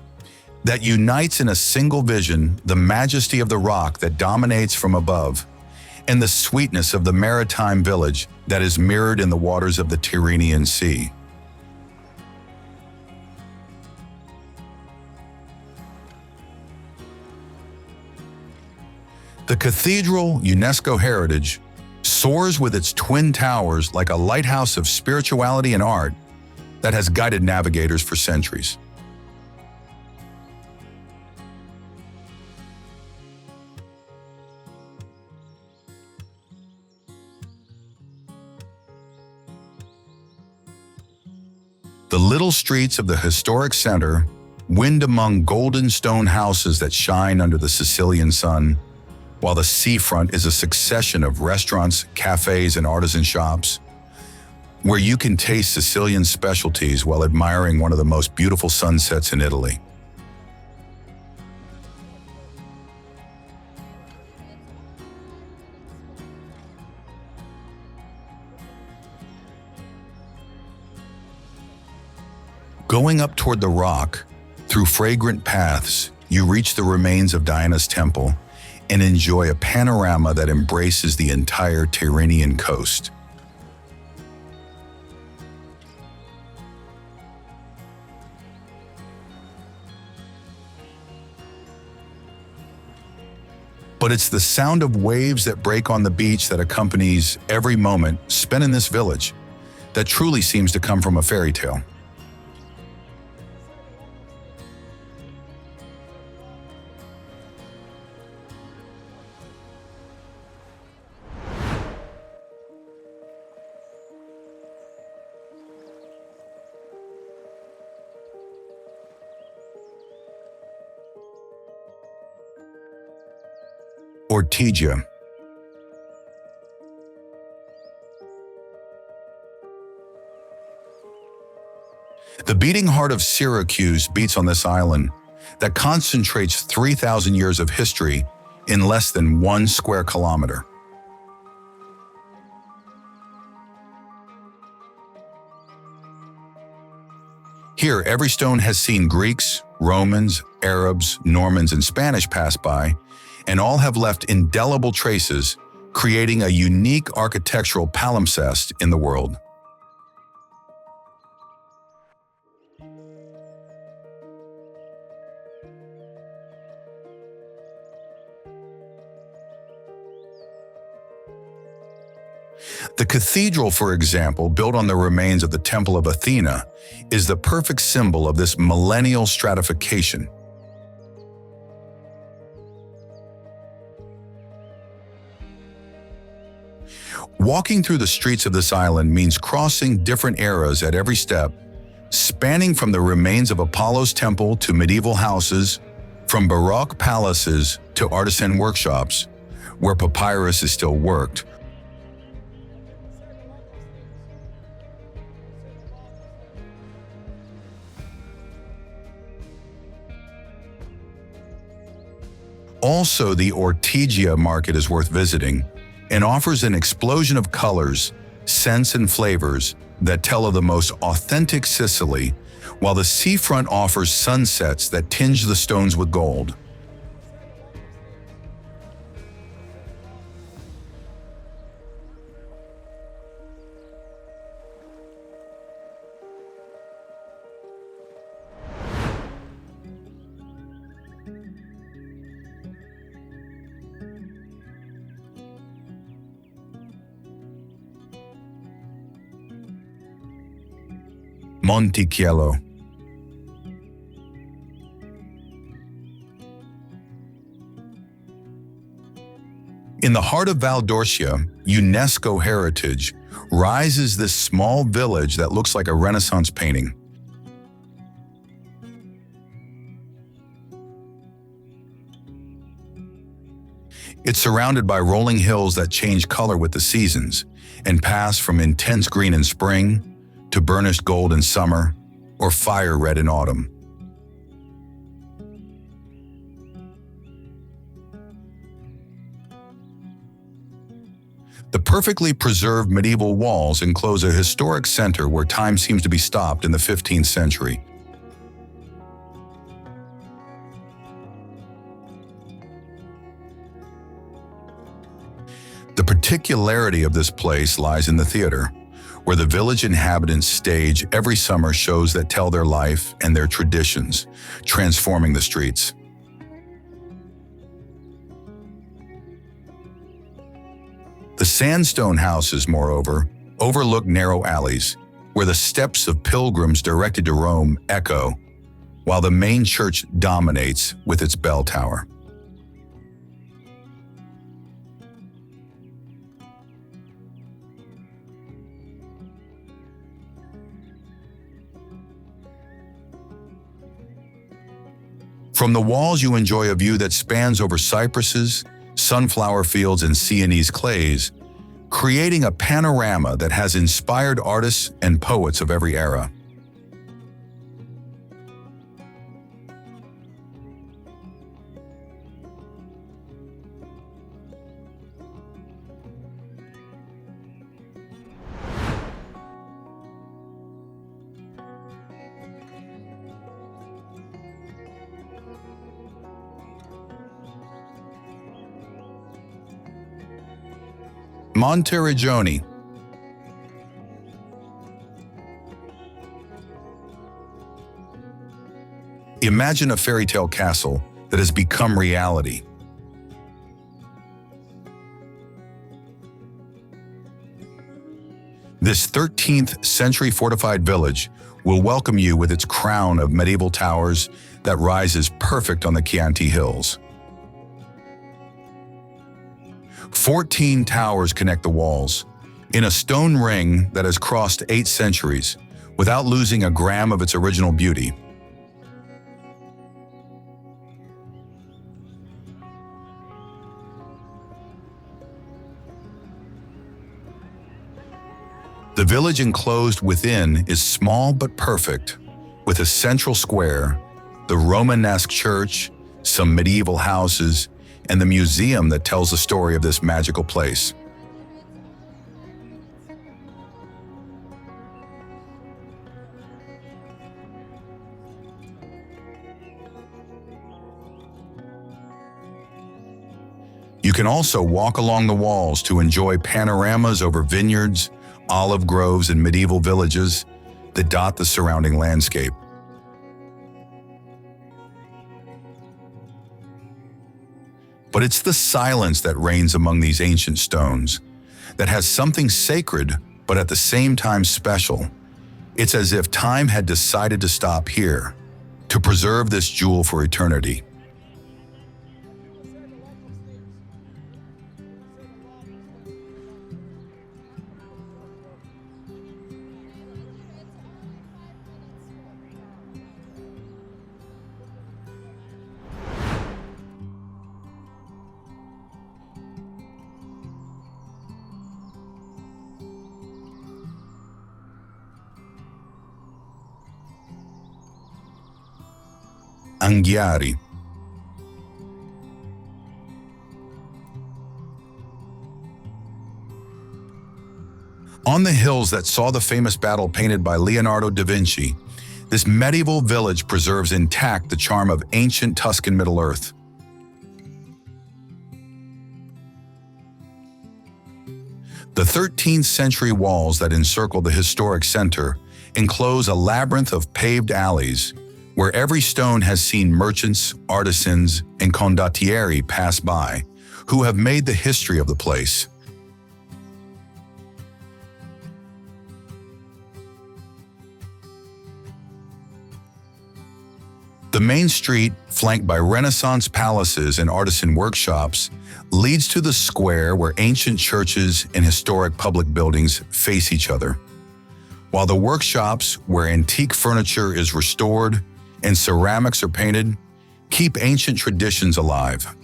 Speaker 1: that unites in a single vision the majesty of the rock that dominates from above and the sweetness of the maritime village that is mirrored in the waters of the Tyrrhenian Sea. The cathedral, UNESCO heritage, soars with its twin towers like a lighthouse of spirituality and art that has guided navigators for centuries. The little streets of the historic center wind among golden stone houses that shine under the Sicilian sun, while the seafront is a succession of restaurants, cafes, and artisan shops, where you can taste Sicilian specialties while admiring one of the most beautiful sunsets in Italy. Going up toward the rock, through fragrant paths, you reach the remains of Diana's temple and enjoy a panorama that embraces the entire Tyrrhenian coast. But it's the sound of waves that break on the beach that accompanies every moment spent in this village that truly seems to come from a fairy tale. Ortigia. The beating heart of Syracuse beats on this island that concentrates 3,000 years of history in less than 1 square kilometer. Here, every stone has seen Greeks, Romans, Arabs, Normans, and Spanish pass by, and all have left indelible traces, creating a unique architectural palimpsest in the world. The cathedral, for example, built on the remains of the Temple of Athena, is the perfect symbol of this millennial stratification. Walking through the streets of this island means crossing different eras at every step, spanning from the remains of Apollo's temple to medieval houses, from Baroque palaces to artisan workshops, where papyrus is still worked. Also, the Ortigia market is worth visiting and offers an explosion of colors, scents, and flavors that tell of the most authentic Sicily, while the seafront offers sunsets that tinge the stones with gold. Monticchiello. In the heart of Val d'Orcia, UNESCO heritage, rises this small village that looks like a Renaissance painting. It's surrounded by rolling hills that change color with the seasons and pass from intense green in spring to burnished gold in summer or fire red in autumn. The perfectly preserved medieval walls enclose a historic center where time seems to be stopped in the 15th century. The particularity of this place lies in the theater, where the village inhabitants stage every summer shows that tell their life and their traditions, transforming the streets. The sandstone houses, moreover, overlook narrow alleys, where the steps of pilgrims directed to Rome echo, while the main church dominates with its bell tower. From the walls you enjoy a view that spans over cypresses, sunflower fields, and Sienese clays, creating a panorama that has inspired artists and poets of every era. Monteriggioni. Imagine a fairy tale castle that has become reality. This 13th century fortified village will welcome you with its crown of medieval towers that rises perfect on the Chianti Hills. 14 towers connect the walls, in a stone ring that has crossed 8 centuries, without losing a gram of its original beauty. The village enclosed within is small but perfect, with a central square, the Romanesque church, some medieval houses, and the museum that tells the story of this magical place. You can also walk along the walls to enjoy panoramas over vineyards, olive groves, and medieval villages that dot the surrounding landscape. But it's the silence that reigns among these ancient stones that has something sacred, but at the same time special. It's as if time had decided to stop here, to preserve this jewel for eternity. Anghiari. On the hills that saw the famous battle painted by Leonardo da Vinci, this medieval village preserves intact the charm of ancient Tuscan Middle-earth. The 13th century walls that encircle the historic center enclose a labyrinth of paved alleys where every stone has seen merchants, artisans, and condottieri pass by, who have made the history of the place. main street, flanked by Renaissance palaces and artisan workshops, leads to the square where ancient churches and historic public buildings face each other, while the workshops, where antique furniture is restored and ceramics are painted, keep ancient traditions alive.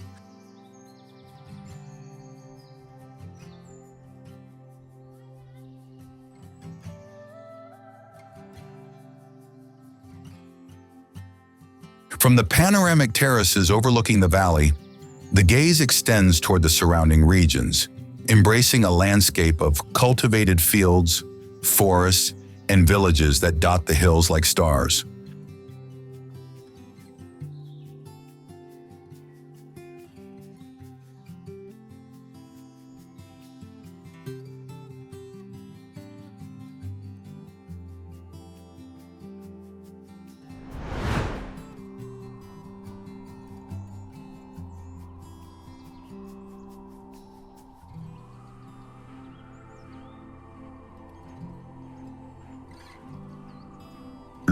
Speaker 1: From the panoramic terraces overlooking the valley, the gaze extends toward the surrounding regions, embracing a landscape of cultivated fields, forests, and villages that dot the hills like stars.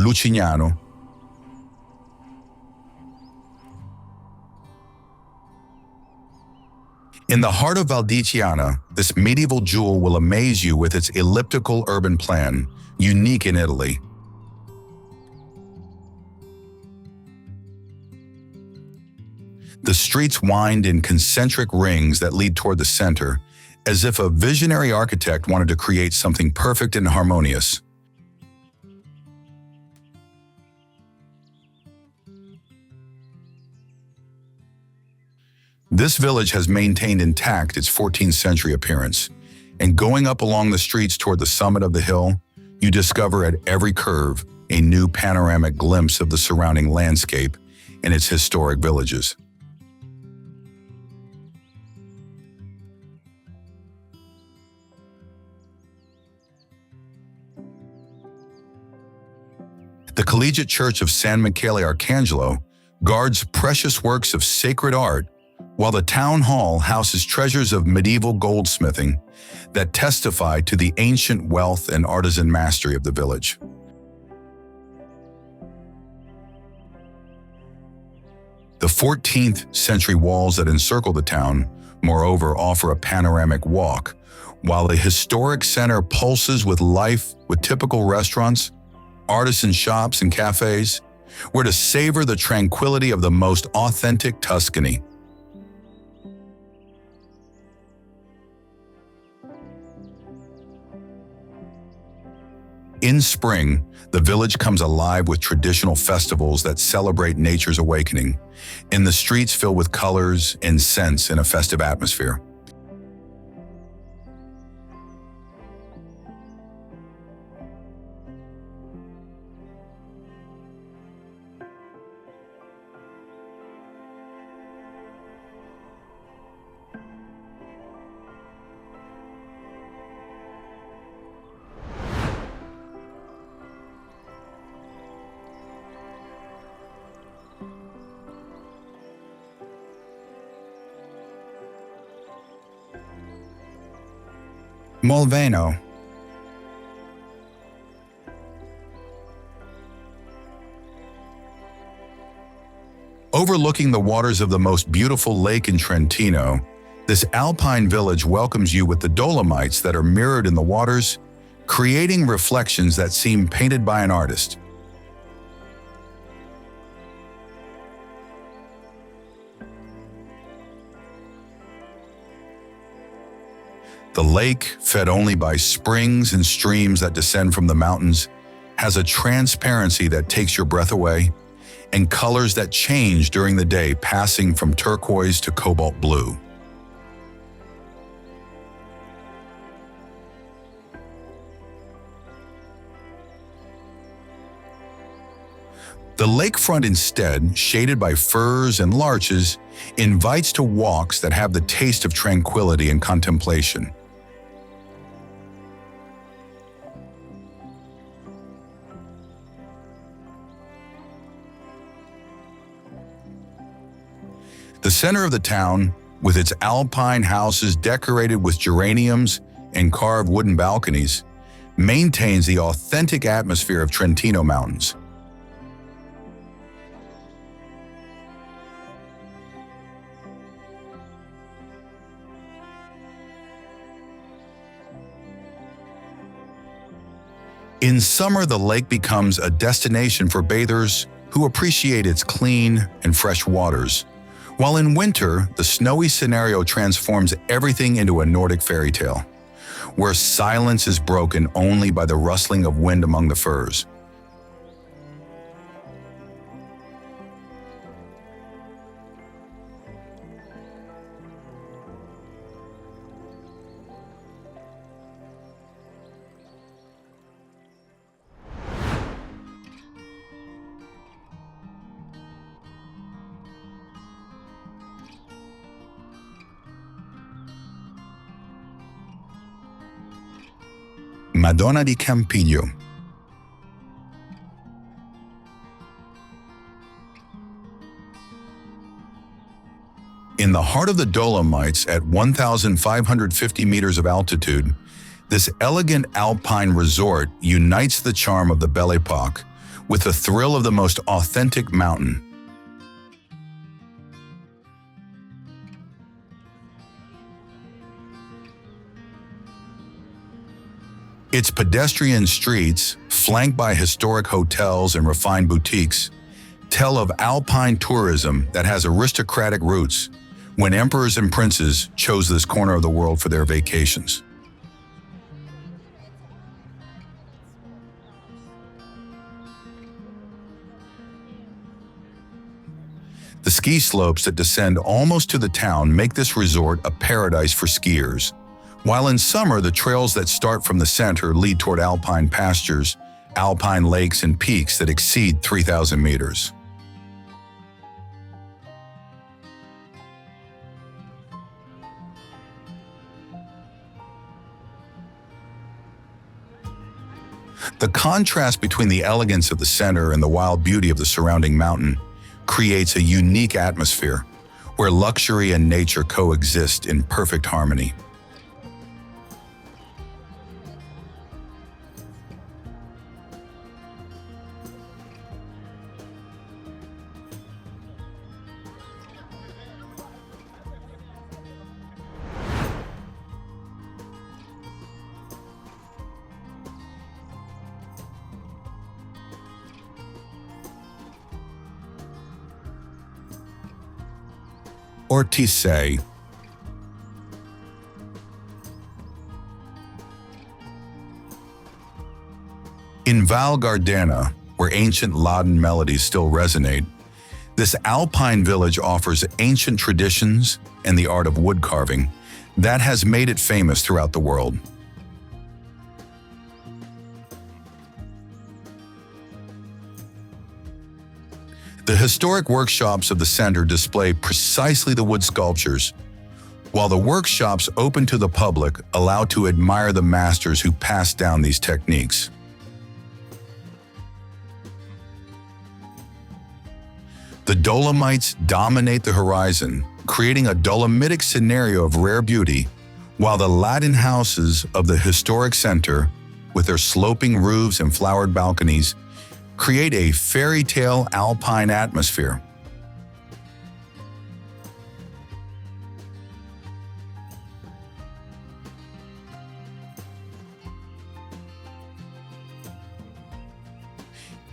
Speaker 1: Lucignano. In the heart of Valdiciana, this medieval jewel will amaze you with its elliptical urban plan, unique in Italy. The streets wind in concentric rings that lead toward the center, as if a visionary architect wanted to create something perfect and harmonious. This village has maintained intact its 14th century appearance, and going up along the streets toward the summit of the hill, you discover at every curve a new panoramic glimpse of the surrounding landscape and its historic villages. The Collegiate Church of San Michele Arcangelo guards precious works of sacred art, while the town hall houses treasures of medieval goldsmithing that testify to the ancient wealth and artisan mastery of the village. The 14th century walls that encircle the town, moreover, offer a panoramic walk, while the historic center pulses with life with typical restaurants, artisan shops, and cafes. We're to savor the tranquility of the most authentic Tuscany. In spring, the village comes alive with traditional festivals that celebrate nature's awakening, and the streets fill with colors and scents in a festive atmosphere. Molveno. Overlooking the waters of the most beautiful lake in Trentino, this Alpine village welcomes you with the Dolomites that are mirrored in the waters, creating reflections that seem painted by an artist. The lake, fed only by springs and streams that descend from the mountains, has a transparency that takes your breath away, and colors that change during the day, passing from turquoise to cobalt blue. The lakefront instead, shaded by firs and larches, invites to walks that have the taste of tranquility and contemplation. The center of the town, with its Alpine houses decorated with geraniums and carved wooden balconies, maintains the authentic atmosphere of Trentino mountains. In summer, the lake becomes a destination for bathers who appreciate its clean and fresh waters, while in winter, the snowy scenario transforms everything into a Nordic fairy tale, where silence is broken only by the rustling of wind among the firs. Madonna di Campiglio. In the heart of the Dolomites at 1,550 meters of altitude, this elegant alpine resort unites the charm of the Belle Epoque with the thrill of the most authentic mountain. Its pedestrian streets, flanked by historic hotels and refined boutiques, tell of alpine tourism that has aristocratic roots when emperors and princes chose this corner of the world for their vacations. The ski slopes that descend almost to the town make this resort a paradise for skiers, while in summer the trails that start from the center lead toward alpine pastures, alpine lakes, and peaks that exceed 3,000 meters. The contrast between the elegance of the center and the wild beauty of the surrounding mountain creates a unique atmosphere where luxury and nature coexist in perfect harmony. Ortisei. In Val Gardena, where ancient Latin melodies still resonate, this alpine village offers ancient traditions and the art of wood carving that has made it famous throughout the world. The historic workshops of the center display precisely the wood sculptures, while the workshops open to the public allow to admire the masters who passed down these techniques. The Dolomites dominate the horizon, creating a Dolomitic scenario of rare beauty, while the Latin houses of the historic center, with their sloping roofs and flowered balconies, create a fairy tale alpine atmosphere.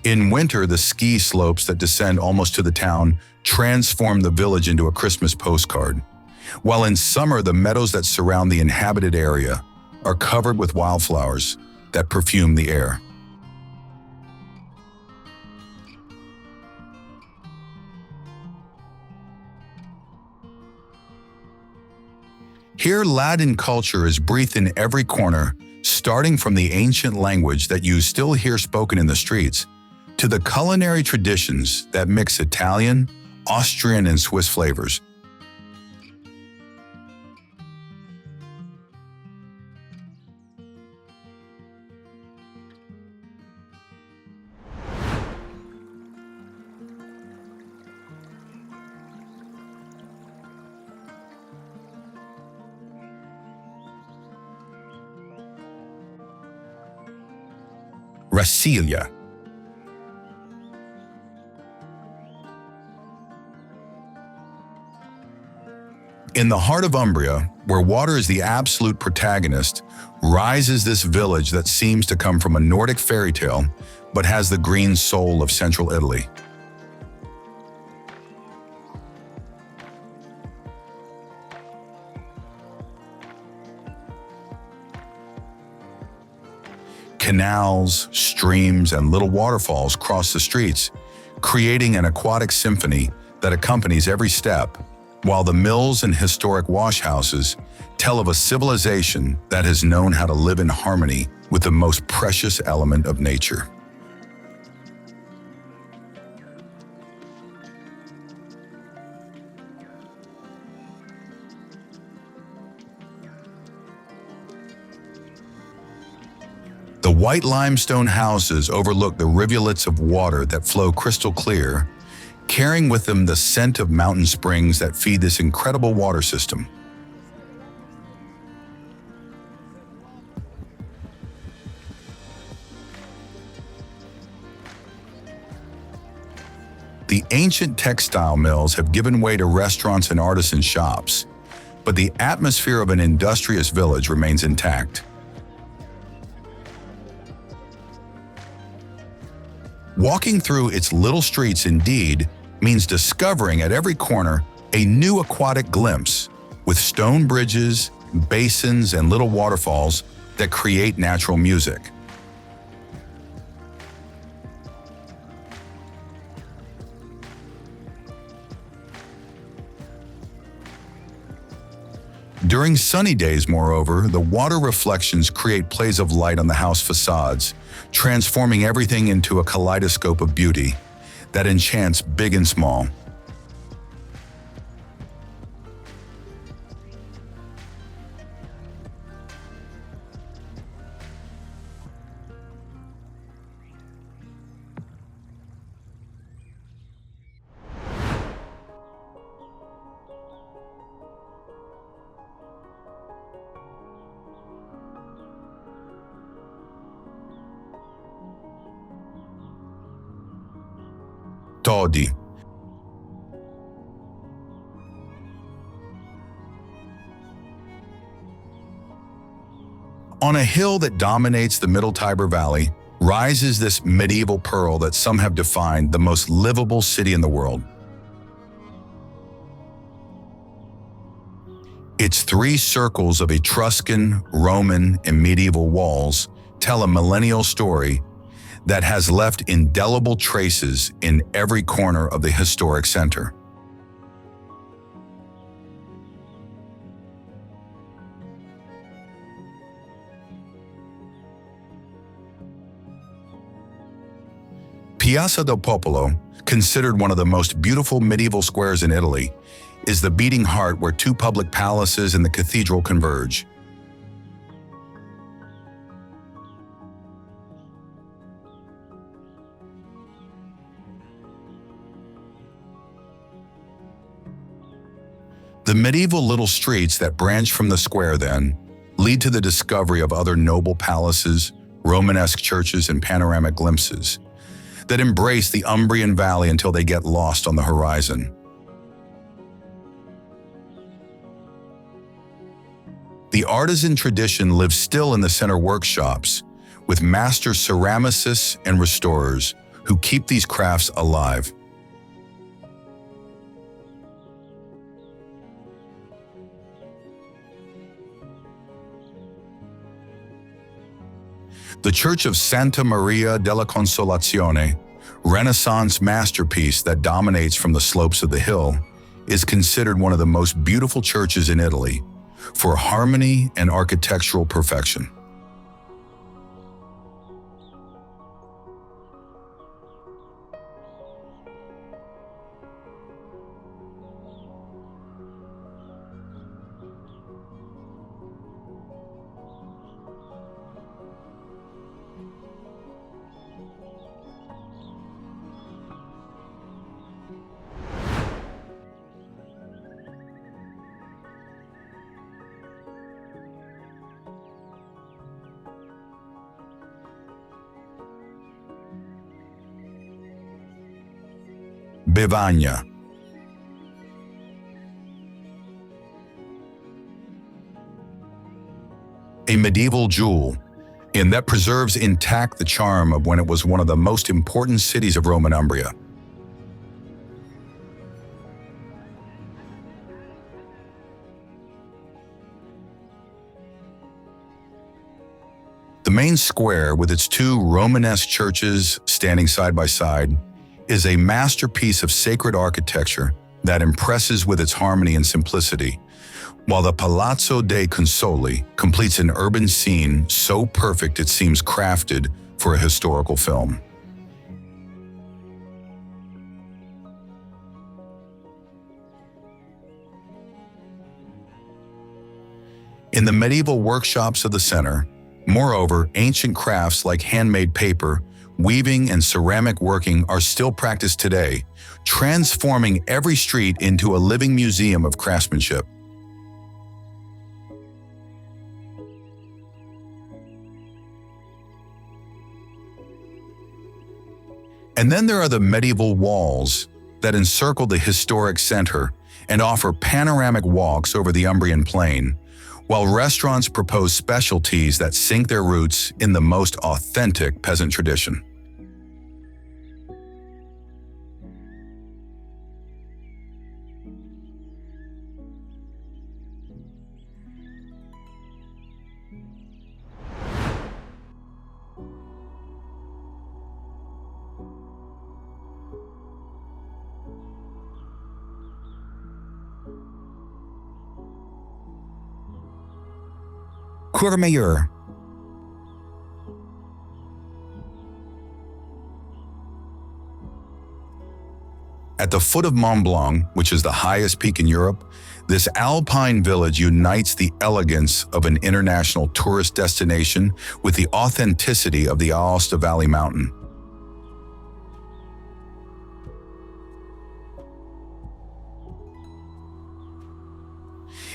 Speaker 1: In winter, the ski slopes that descend almost to the town transform the village into a Christmas postcard, while in summer, the meadows that surround the inhabited area are covered with wildflowers that perfume the air. Here, Latin culture is breathed in every corner, starting from the ancient language that you still hear spoken in the streets, to the culinary traditions that mix Italian, Austrian, and Swiss flavors. Brasilia. In the heart of Umbria, where water is the absolute protagonist, rises this village that seems to come from a Nordic fairy tale, but has the green soul of central Italy. Canals, streams, and little waterfalls cross the streets, creating an aquatic symphony that accompanies every step, while the mills and historic washhouses tell of a civilization that has known how to live in harmony with the most precious element of nature. The white limestone houses overlook the rivulets of water that flow crystal clear, carrying with them the scent of mountain springs that feed this incredible water system. The ancient textile mills have given way to restaurants and artisan shops, but the atmosphere of an industrious village remains intact. Walking through its little streets indeed means discovering at every corner a new aquatic glimpse, with stone bridges, basins, and little waterfalls that create natural music. During sunny days, moreover, the water reflections create plays of light on the house facades, transforming everything into a kaleidoscope of beauty that enchants big and small. Todi. On a hill that dominates the Middle Tiber Valley rises this medieval pearl that some have defined the most livable city in the world. Its three circles of Etruscan, Roman, and medieval walls tell a millennial story that has left indelible traces in every corner of the historic center. Piazza del Popolo, considered one of the most beautiful medieval squares in Italy, is the beating heart where two public palaces and the cathedral converge. The medieval little streets that branch from the square then lead to the discovery of other noble palaces, Romanesque churches, and panoramic glimpses that embrace the Umbrian Valley until they get lost on the horizon. The artisan tradition lives still in the center workshops, with master ceramicists and restorers who keep these crafts alive. The Church of Santa Maria della Consolazione, Renaissance masterpiece that dominates from the slopes of the hill, is considered one of the most beautiful churches in Italy for harmony and architectural perfection. Bevagna. a medieval jewel, and that preserves intact the charm of when it was one of the most important cities of Roman Umbria. The main square, with its two Romanesque churches standing side by side, is a masterpiece of sacred architecture that impresses with its harmony and simplicity, while the Palazzo dei Consoli completes an urban scene so perfect it seems crafted for a historical film. In the medieval workshops of the center, moreover, ancient crafts like handmade paper, weaving, and ceramic working are still practiced today, transforming every street into a living museum of craftsmanship. And then there are the medieval walls that encircle the historic center and offer panoramic walks over the Umbrian plain, while restaurants propose specialties that sink their roots in the most authentic peasant tradition. Courmayeur. At the foot of Mont Blanc, which is the highest peak in Europe, this Alpine village unites the elegance of an international tourist destination with the authenticity of the Aosta Valley mountain.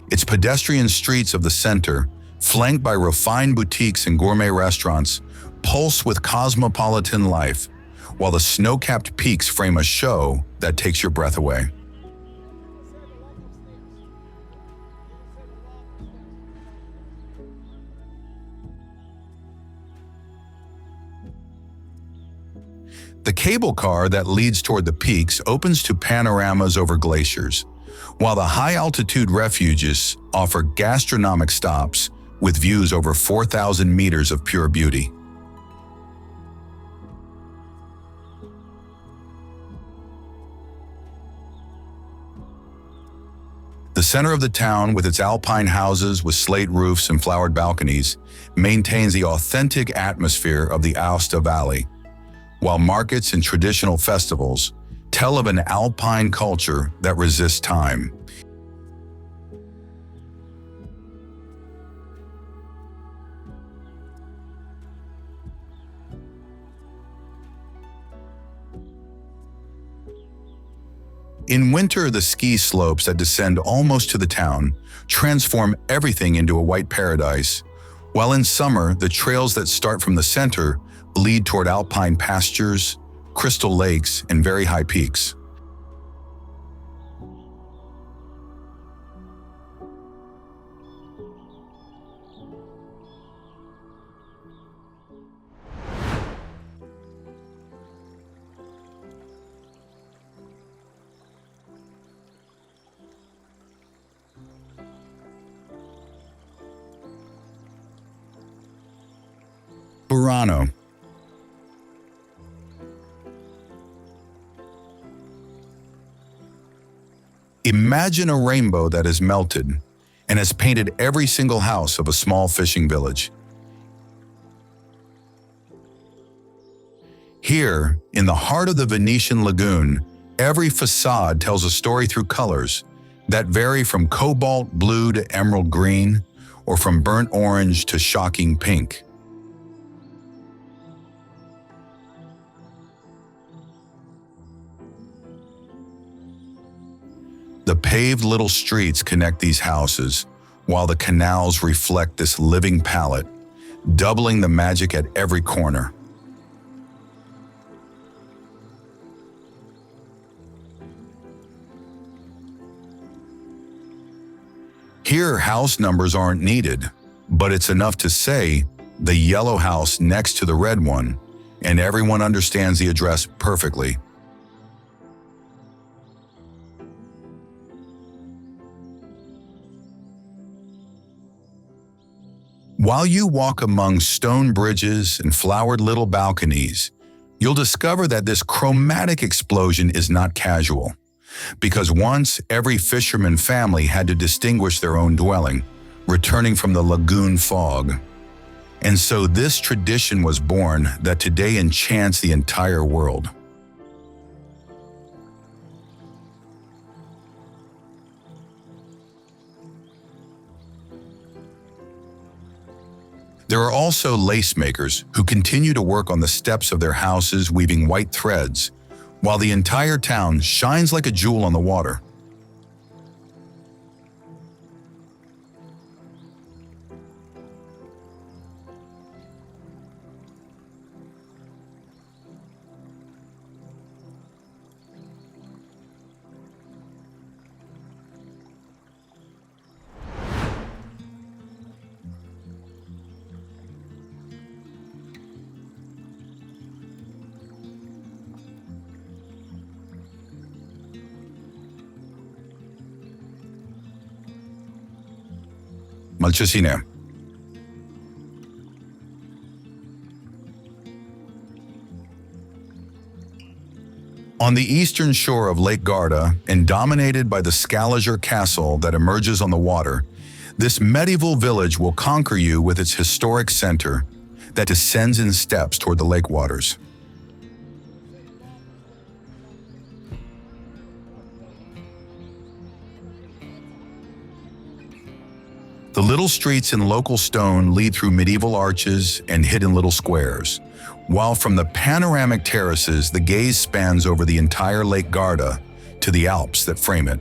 Speaker 1: Its pedestrian streets of the center, flanked by refined boutiques and gourmet restaurants, pulse with cosmopolitan life, while the snow-capped peaks frame a show that takes your breath away. The cable car that leads toward the peaks opens to panoramas over glaciers, while the high-altitude refuges offer gastronomic stops with views over 4,000 meters of pure beauty. The center of the town, with its alpine houses with slate roofs and flowered balconies, maintains the authentic atmosphere of the Aosta Valley, while markets and traditional festivals tell of an alpine culture that resists time. In winter, the ski slopes that descend almost to the town transform everything into a white paradise, while in summer, the trails that start from the center lead toward alpine pastures, crystal lakes, and very high peaks. Burano. Imagine a rainbow that has melted and has painted every single house of a small fishing village. Here, in the heart of the Venetian lagoon, every facade tells a story through colors that vary from cobalt blue to emerald green, or from burnt orange to shocking pink. The paved little streets connect these houses, while the canals reflect this living palette, doubling the magic at every corner. Here, house numbers aren't needed. but it's enough to say the yellow house next to the red one, and everyone understands the address perfectly. While you walk among stone bridges and flowered little balconies, you'll discover that this chromatic explosion is not casual, because once every fisherman family had to distinguish their own dwelling, returning from the lagoon fog. And so this tradition was born that today enchants the entire world. There are also lace makers who continue to work on the steps of their houses weaving white threads, while the entire town shines like a jewel on the water. Malcesine. On the eastern shore of Lake Garda, and dominated by the Scaliger Castle that emerges on the water, this medieval village will conquer you with its historic center that descends in steps toward the lake waters. The little streets in local stone lead through medieval arches and hidden little squares, while from the panoramic terraces the gaze spans over the entire Lake Garda to the Alps that frame it.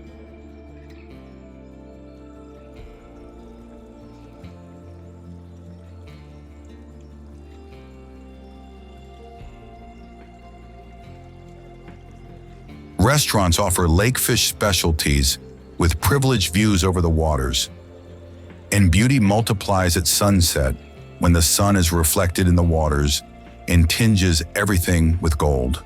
Speaker 1: Restaurants offer lake fish specialties with privileged views over the waters, and beauty multiplies at sunset when the sun is reflected in the waters and tinges everything with gold.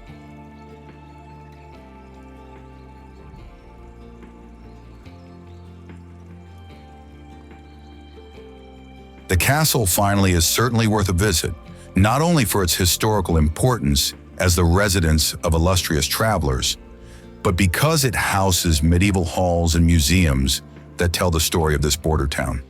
Speaker 1: The castle finally is certainly worth a visit, not only for its historical importance as the residence of illustrious travelers, but because it houses medieval halls and museums that tell the story of this border town.